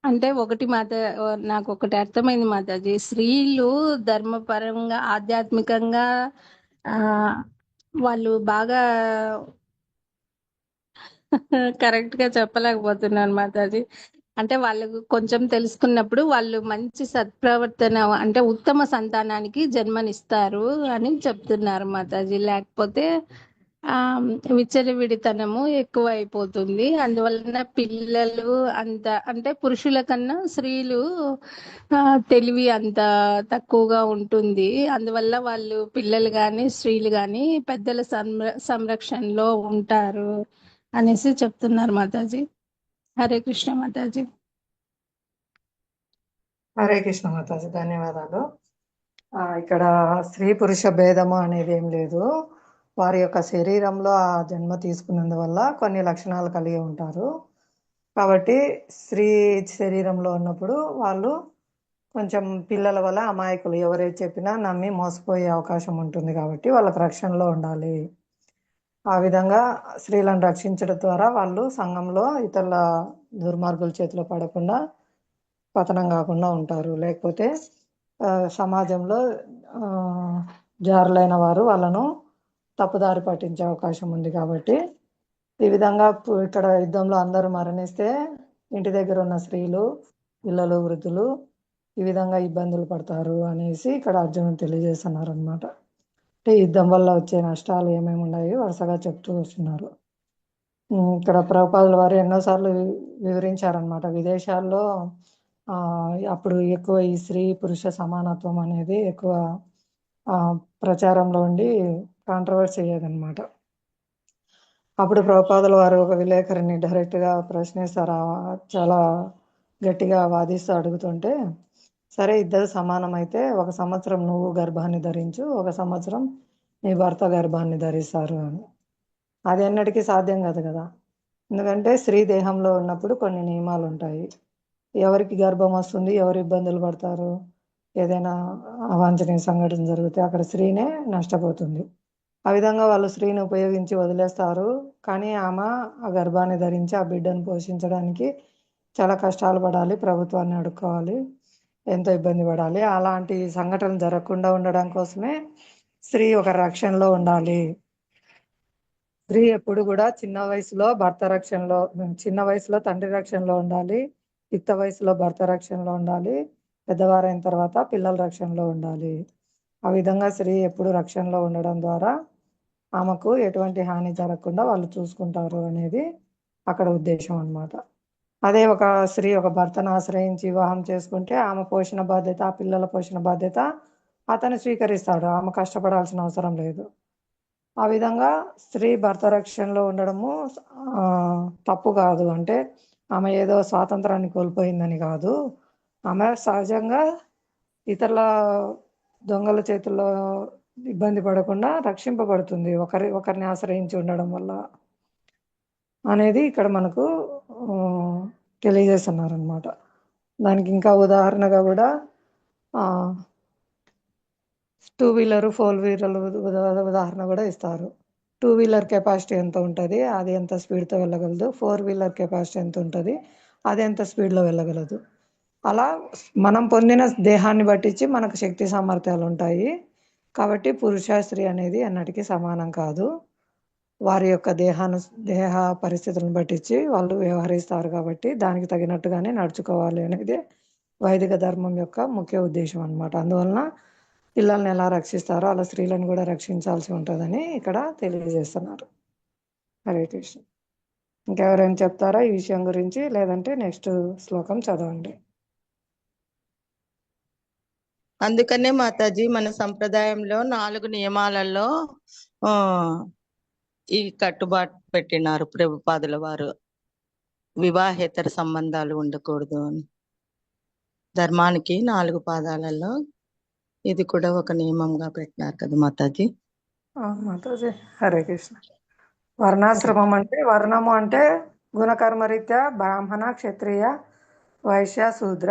అంటే ఒకటి నాకు ఒకటి అర్థమైంది మాతాజీ, స్త్రీలు ధర్మపరంగా ఆధ్యాత్మికంగా వాళ్ళు బాగా కరెక్ట్ గా చెప్పలేకపోతున్నాను మాతాజీ. అంటే వాళ్ళకు కొంచెం తెలుసుకున్నప్పుడు వాళ్ళు మంచి సత్ప్రవర్తన అంటే ఉత్తమ సంతానానికి జన్మనిస్తారు అని చెప్తున్నారు మాతాజీ. లేకపోతే విచ్చలవిడితనము ఎక్కువ అయిపోతుంది. అందువలన పిల్లలు అంత అంటే పురుషుల కన్నా స్త్రీలు తెలివి అంత తక్కువగా ఉంటుంది. అందువల్ల వాళ్ళు పిల్లలు కానీ స్త్రీలు కానీ పెద్దల సంరక్షణలో ఉంటారు అనేసి చెప్తున్నారు మాతాజీ. హరే కృష్ణ మాతాజీ.
హరే కృష్ణ మాతాజీ, ధన్యవాదాలు. ఇక్కడ స్త్రీ పురుష భేదము అనేది ఏం లేదు. వారి యొక్క శరీరంలో ఆ జన్మ తీసుకున్నందువల్ల కొన్ని లక్షణాలు కలిగి ఉంటారు. కాబట్టి స్త్రీ శరీరంలో ఉన్నప్పుడు వాళ్ళు కొంచెం పిల్లల వల్ల అమాయకులు, ఎవరైతే చెప్పినా నమ్మి మోసపోయే అవకాశం ఉంటుంది. కాబట్టి వాళ్ళకి రక్షణలో ఉండాలి. ఆ విధంగా స్త్రీలను రక్షించడం ద్వారా వాళ్ళు సంఘంలో ఇతరుల దుర్మార్గుల చేతిలో పడకుండా పతనం కాకుండా ఉంటారు. లేకపోతే సమాజంలో జారులైన వారు వాళ్ళను తప్పుదారి పట్టించే అవకాశం ఉంది. కాబట్టి ఈ విధంగా ఇక్కడ యుద్ధంలో అందరూ మరణిస్తే ఇంటి దగ్గర ఉన్న స్త్రీలు, పిల్లలు, వృద్ధులు ఈ విధంగా ఇబ్బందులు పడతారు అనేసి ఇక్కడ అర్జునుడు తెలియజేస్తున్నారు అనమాట. అంటే యుద్ధం వల్ల వచ్చే నష్టాలు ఏమేమి ఉన్నాయో వరుసగా చెప్తూ వస్తున్నారు. ఇక్కడ ప్రభుపాదుల వారు ఎన్నోసార్లు వివరించారనమాట. విదేశాల్లో అప్పుడు ఎక్కువ ఈ స్త్రీ పురుష సమానత్వం అనేది ఎక్కువ ప్రచారంలో ఉండి కాంట్రవర్సీ అయ్యేదన్నమాట. అప్పుడు ప్రభుపాదుల వారు ఒక విలేకరిని డైరెక్ట్గా ప్రశ్నిస్తారు. చాలా గట్టిగా వాదిస్తూ అడుగుతుంటే, సరే ఇద్దరు సమానమైతే 1 సంవత్సరం నువ్వు గర్భాన్ని ధరించు, 1 సంవత్సరం నీ భర్త గర్భాన్ని ధరిస్తారు అని. అది ఎన్నటికీ సాధ్యం కాదు కదా. ఎందుకంటే స్త్రీ దేహంలో ఉన్నప్పుడు కొన్ని నియమాలు ఉంటాయి. ఎవరికి గర్భం వస్తుంది, ఎవరు ఇబ్బందులు పడతారు, ఏదైనా అవాంఛనీయ సంఘటన జరిగితే అక్కడ స్త్రీనే నష్టపోతుంది. ఆ విధంగా వాళ్ళు స్త్రీని ఉపయోగించి వదిలేస్తారు. కానీ ఆమె ఆ గర్భాన్ని ధరించి ఆ బిడ్డను పోషించడానికి చాలా కష్టాలు పడాలి, ప్రభుత్వాన్ని అడుక్కోవాలి, ఎంతో ఇబ్బంది పడాలి. అలాంటి సంఘటనలు జరగకుండా ఉండడం కోసమే స్త్రీ ఒక రక్షణలో ఉండాలి. స్త్రీ ఎప్పుడు కూడా చిన్న వయసులో భర్త రక్షణలో, చిన్న వయసులో తండ్రి రక్షణలో ఉండాలి, యుక్త వయసులో భర్త రక్షణలో ఉండాలి, పెద్దవారైన తర్వాత పిల్లల రక్షణలో ఉండాలి. ఆ విధంగా స్త్రీ ఎప్పుడు రక్షణలో ఉండడం ద్వారా ఆమెకు ఎటువంటి హాని జరగకుండా వాళ్ళు చూసుకుంటారు అనేది అక్కడ ఉద్దేశం అన్నమాట. అదే ఒక స్త్రీ ఒక భర్తను ఆశ్రయించి వివాహం చేసుకుంటే ఆమె పోషణ బాధ్యత, ఆ పిల్లల పోషణ బాధ్యత అతను స్వీకరిస్తాడు. ఆమె కష్టపడాల్సిన అవసరం లేదు. ఆ విధంగా స్త్రీ భర్త రక్షణలో ఉండడము ఆ, తప్పు కాదు. అంటే ఆమె ఏదో స్వాతంత్రాన్ని కోల్పోయిందని కాదు. ఆమె సహజంగా ఇతరుల దొంగల చేతుల్లో ఇబ్బంది పడకుండా రక్షింపబడుతుంది ఒకరిని ఆశ్రయించి ఉండడం వల్ల అనేది ఇక్కడ మనకు తెలియజేస్తున్నారు అనమాట. దానికి ఇంకా ఉదాహరణగా కూడా 2 వీలర్ 4 వీలర్ ఉదాహరణ కూడా ఇస్తారు. 2 వీలర్ కెపాసిటీ ఎంత ఉంటుంది, అది ఎంత స్పీడ్తో వెళ్ళగలదు. 4 వీలర్ కెపాసిటీ ఎంత ఉంటుంది, అది ఎంత స్పీడ్లో వెళ్ళగలదు. అలా మనం పొందిన దేహాన్ని బట్టించి మనకు శక్తి సామర్థ్యాలు ఉంటాయి. కాబట్టి పురుష స్త్రీ అనేది ఎన్నటికీ సమానం కాదు. వారి యొక్క దేహ పరిస్థితులను బట్టించి వాళ్ళు వ్యవహరిస్తారు. కాబట్టి దానికి తగినట్టుగానే నడుచుకోవాలి అనేది వైదిక ధర్మం యొక్క ముఖ్య ఉద్దేశం అన్నమాట. అందువలన పిల్లల్ని ఎలా రక్షిస్తారో అలా స్త్రీలను కూడా రక్షించాల్సి ఉంటుందని ఇక్కడ తెలియజేస్తున్నారు. హరే కృష్ణ. ఇంకెవరైనా చెప్తారా ఈ విషయం గురించి? లేదంటే నెక్స్ట్ శ్లోకం చదవండి.
అందుకనే మాతాజీ మన సంప్రదాయంలో 4 నియమాలలో ఆ ఈ కట్టుబాటు పెట్టినారు ప్రభుపాదుల వారు. వివాహేతర సంబంధాలు ఉండకూడదు అని. ధర్మానికి 4 పాదాలలో ఇది కూడా ఒక నియమంగా పెట్టినారు కదా మాతాజీ.
మాతాజీ హరే కృష్ణ. వర్ణాశ్రమం అంటే వర్ణము అంటే గుణకర్మరీత్యా బ్రాహ్మణ, క్షత్రియ, వైశ్య, శూద్ర.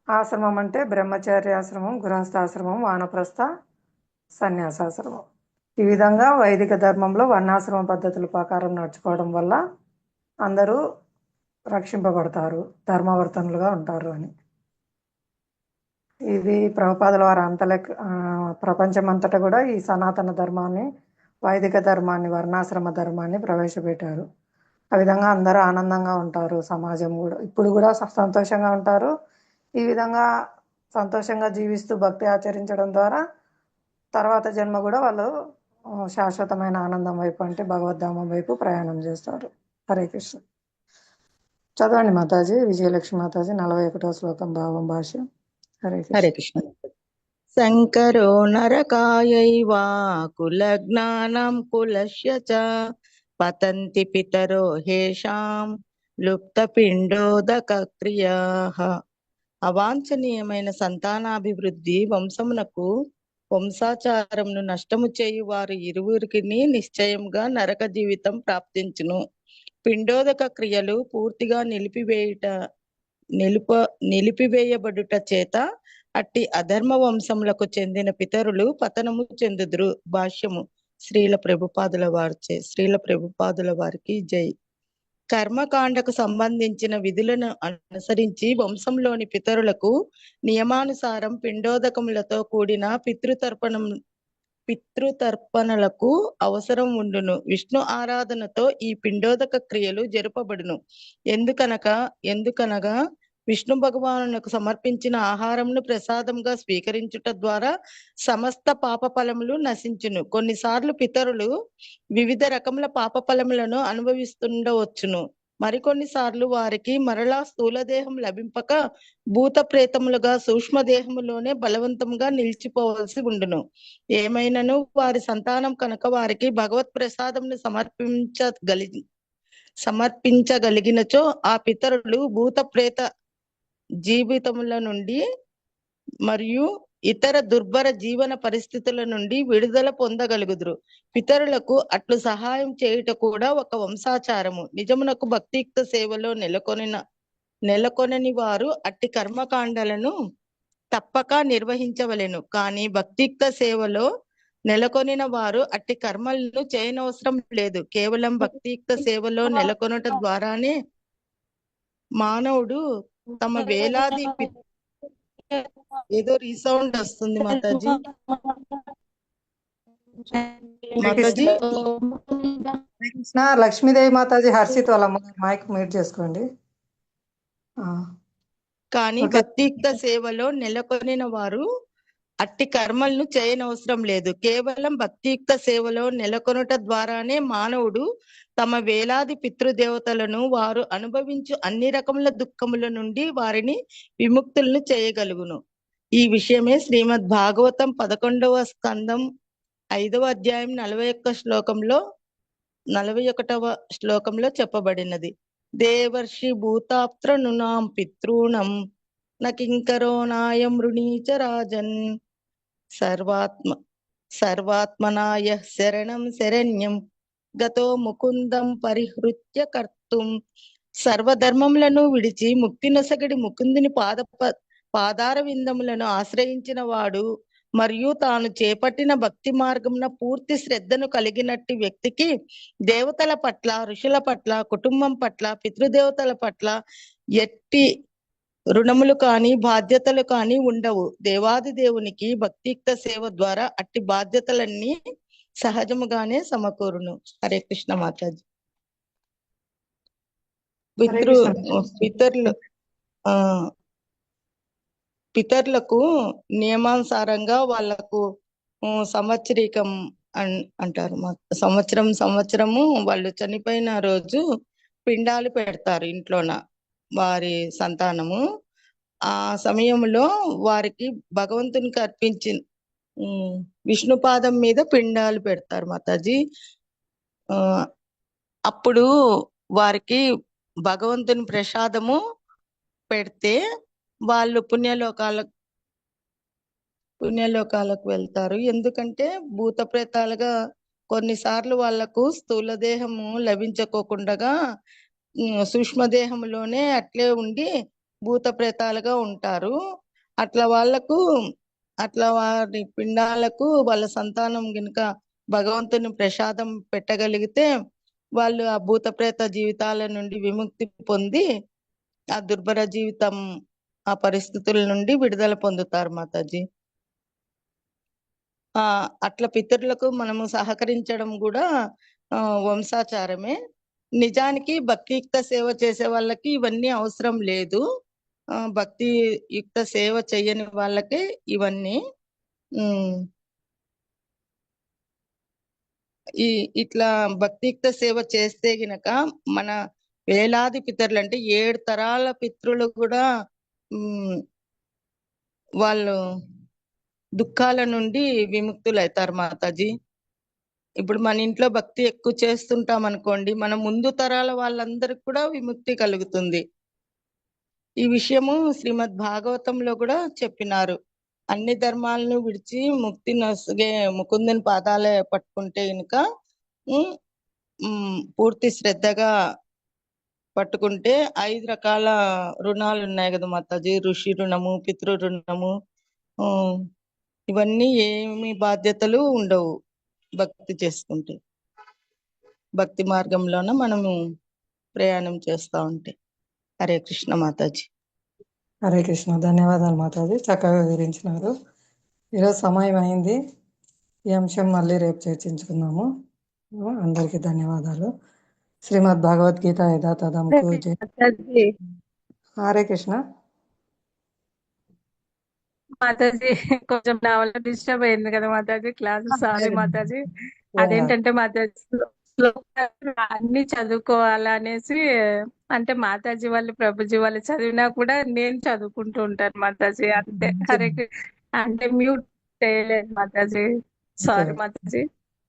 ఆశ్రమం అంటే బ్రహ్మచర్యాశ్రమం, గృహస్థాశ్రమం, వానప్రస్థ, సన్యాసాశ్రమం. ఈ విధంగా వైదిక ధర్మంలో వర్ణాశ్రమ పద్ధతుల ప్రకారం నడుచుకోవడం వల్ల అందరూ రక్షింపబడతారు, ధర్మవర్తనులుగా ఉంటారు అని. ఇది ప్రభుపాదుల వారు ప్రపంచమంతటా కూడా ఈ సనాతన ధర్మాన్ని, వైదిక ధర్మాన్ని, వర్ణాశ్రమ ధర్మాన్ని ప్రవేశపెట్టారు. ఆ విధంగా అందరూ ఆనందంగా ఉంటారు. సమాజం కూడా ఇప్పుడు కూడా సంతోషంగా ఉంటారు. ఈ విధంగా సంతోషంగా జీవిస్తూ భక్తి ఆచరించడం ద్వారా తర్వాత జన్మ కూడా వాళ్ళు శాశ్వతమైన ఆనందం వైపు అంటే భగవద్ధామం వైపు ప్రయాణం చేస్తారు. హరే కృష్ణ. చదవండి మాతాజీ. విజయలక్ష్మి మాతాజీ 41వ శ్లోకం భావం భాష్యం.
హరే కృష్ణ. శంకరో నరకాయైవా కులజ్ఞానం కులస్య చ పతంతి పితరో హేషాం లుప్త పిండోదక క్రియాః. అవాంఛనీయమైన సంతానాభివృద్ధి వంశమునకు వంశాచారమును నష్టము చేయు వారు ఇరువురికి నిశ్చయంగా నరక జీవితం ప్రాప్తించును. పిండోదక క్రియలు పూర్తిగా నిలిపివేయబడుట చేత అట్టి అధర్మ వంశములకు చెందిన పితరులు పతనము చెందుదురు. భాష్యము శ్రీల ప్రభుపాదుల వారికి జై. కర్మకాండకు సంబంధించిన విధులను అనుసరించి వంశంలోని పితరులకు నియమానుసారం పిండోదకములతో కూడిన పితృతర్పణలకు అవసరం ఉండును. విష్ణు ఆరాధనతో ఈ పిండోదక క్రియలు జరుపబడును. ఎందుకనగా విష్ణు భగవానునకు సమర్పించిన ఆహారమును ప్రసాదంగా స్వీకరించుట ద్వారా సమస్త పాప ఫలములు నశించును. కొన్నిసార్లు పితరులు వివిధ రకముల పాప ఫలములను అనుభవిస్తుండవచ్చును. మరికొన్నిసార్లు వారికి మరలా స్థూలదేహం లభింపక భూత ప్రేతములుగా సూక్ష్మదేహములోనే బలవంతంగా నిలిచిపోవలసి ఉండును. ఏమైనను వారి సంతానం కనుక వారికి భగవత్ ప్రసాదమును సమర్పించగలిగినచో ఆ పితరులు భూత ప్రేత జీవితముల నుండి మరియు ఇతర దుర్భర జీవన పరిస్థితుల నుండి విడుదల పొందగలుగుదురు. పితరులకు అట్లు సహాయం చేయుట కూడా ఒక వంశాచారము. నిజమునకు భక్తియుక్త సేవలో నెలకొనని వారు అట్టి కర్మకాండలను తప్పక నిర్వహించవలెను. కానీ భక్తియుక్త సేవలో నెలకొనిన వారు అట్టి కర్మలను చేయనవసరం లేదు. కేవలం భక్తియుక్త సేవలో నెలకొనట ద్వారానే మానవుడు తమ వేలాది ఏదో రీసౌండ్ వస్తుంది మాతాజీ. మాతాజీ
లక్ష్మీదేవి మాతాజీ హర్షిత్ వాళ్ళ మైక్ మ్యూట్ చేసుకోండి.
కానీ భక్తియుక్త సేవలో నెలకొనిన వారు అట్టి కర్మలను చేయనవసరం లేదు. కేవలం భక్తియుక్త సేవలో నెలకొనుట ద్వారానే మానవుడు తమ వేలాది పితృదేవతలను వారు అనుభవించు అన్ని రకముల దుఃఖముల నుండి వారిని విముక్తులను చేయగలుగును. ఈ విషయమే శ్రీమద్ భాగవతం 11వ స్కందం 5వ అధ్యాయం 41వ శ్లోకంలో చెప్పబడినది. దేవర్షి భూతాప్త్ర నృణాం పితॄణం నకింకరో నాయం రుణీచ రాజన్ సర్వాత్మనాయ శరణం శరణ్యం గతో ముకుందం పరిహృత్య కర్తుం. సర్వధర్మములను విడిచి ముక్తి నొసగడి ముకుందుని పాదార విందములను ఆశ్రయించిన వాడు మరియు తాను చేపట్టిన భక్తి మార్గమున పూర్తి శ్రద్ధను కలిగినట్టి వ్యక్తికి దేవతల పట్ల, ఋషుల పట్ల, కుటుంబం పట్ల, పితృదేవతల పట్ల ఎట్టి రుణములు కాని బాధ్యతలు కాని ఉండవు. దేవాది దేవునికి భక్తియుక్త సేవ ద్వారా అట్టి బాధ్యతలన్నీ సహజముగానే సమకూరును. హరే కృష్ణ మాతాజీ. పితరులకు నియమానుసారంగా వాళ్లకు సంవత్సరికం అంటారు. సంవత్సరము వాళ్ళు చనిపోయిన రోజు పిండాలు పెడతారు ఇంట్లోన వారి సంతానము. ఆ సమయంలో వారికి భగవంతునికి అర్పించిన విష్ణుపాదం మీద పిండాలు పెడతారు మాతాజీ. అప్పుడు వారికి భగవంతుని ప్రసాదము పెడితే వాళ్ళు పుణ్యలోకాలకు వెళ్తారు. ఎందుకంటే భూత ప్రేతాలుగా కొన్నిసార్లు వాళ్లకు స్థూల దేహము లభించకోకుండా సూక్ష్మదేహంలోనే అట్లే ఉండి భూత ప్రేతాలుగా ఉంటారు. అట్లా వారి పిండాలకు వాళ్ళ సంతానం గనుక భగవంతుని ప్రసాదం పెట్టగలిగితే వాళ్ళు ఆ భూత ప్రేత జీవితాల నుండి విముక్తి పొంది ఆ దుర్భర జీవితం, ఆ పరిస్థితుల నుండి విడుదల పొందుతారు మాతాజీ. అట్లా పితరులకు మనము సహకరించడం కూడా వంశాచారమే. నిజానికి భక్తియుక్త సేవ చేసే వాళ్ళకి ఇవన్నీ అవసరం లేదు. భక్తియుక్త సేవ చేయని వాళ్ళకే ఇవన్నీ. ఇట్లా భక్తియుక్త సేవ చేస్తే గినక మన వేలాది పితరులు అంటే 7 తరాల పితృలు కూడా వాళ్ళు దుఃఖాల నుండి విముక్తులు అవుతారు మాతాజీ. ఇప్పుడు మన ఇంట్లో భక్తి ఎక్కువ చేస్తుంటాం అనుకోండి, మన ముందు తరాల వాళ్ళందరికి కూడా విముక్తి కలుగుతుంది. ఈ విషయము శ్రీమద్ భాగవతంలో కూడా చెప్పినారు. అన్ని ధర్మాలను విడిచి ముక్తి నొసగే ముకుందుని పాదాలే పట్టుకుంటే కనుక పూర్తి శ్రద్ధగా పట్టుకుంటే 5 రకాల రుణాలు ఉన్నాయి కదా మాతాజీ. ఋషి రుణము, పితృ రుణము, ఇవన్నీ ఏమి బాధ్యతలు ఉండవు భక్తి చేసుకుంటే. భక్తి మార్గంలోన మనము ప్రయాణం చేస్తా ఉంటే. హరే కృష్ణ మాతాజీ.
హరే కృష్ణ. ధన్యవాదాలు మాతాజీ, చక్కగా వివరించినారు. ఈరోజు సమయం అయింది. ఈ అంశం మళ్ళీ రేపు చర్చించుకుందాము. అందరికీ ధన్యవాదాలు. శ్రీమద్ భగవద్గీత యథాతథంకు జై. హరే కృష్ణ
మాతాజీ. కొంచెం నా వల్ల డిస్టర్బ్ అయింది కదా మాతాజీ క్లాస్. సారీ మాతాజీ. అదేంటంటే మాతాజీ అన్ని చదువుకోవాలనేసి, అంటే మాతాజీ వాళ్ళు ప్రభుజీ వాళ్ళు చదివినా కూడా నేను చదువుకుంటూ ఉంటాను మాతాజీ. అంతే. హరే అంటే మ్యూట్ చేయలేదు మాతాజీ. సారీ మాతాజీ.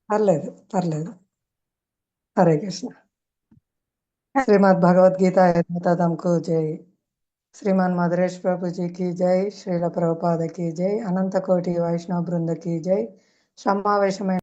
పర్లేదు. హరే కృష్ణ. శ్రీమద్ భగవద్గీత యథాతథంకు జై. శ్రీమాన్ మధురేష్ ప్రభుజీ की जय. శ్రీల ప్రభుపాద की जय. అనంత కోటి వైష్ణవ బృంద की जय. సమావేశమైన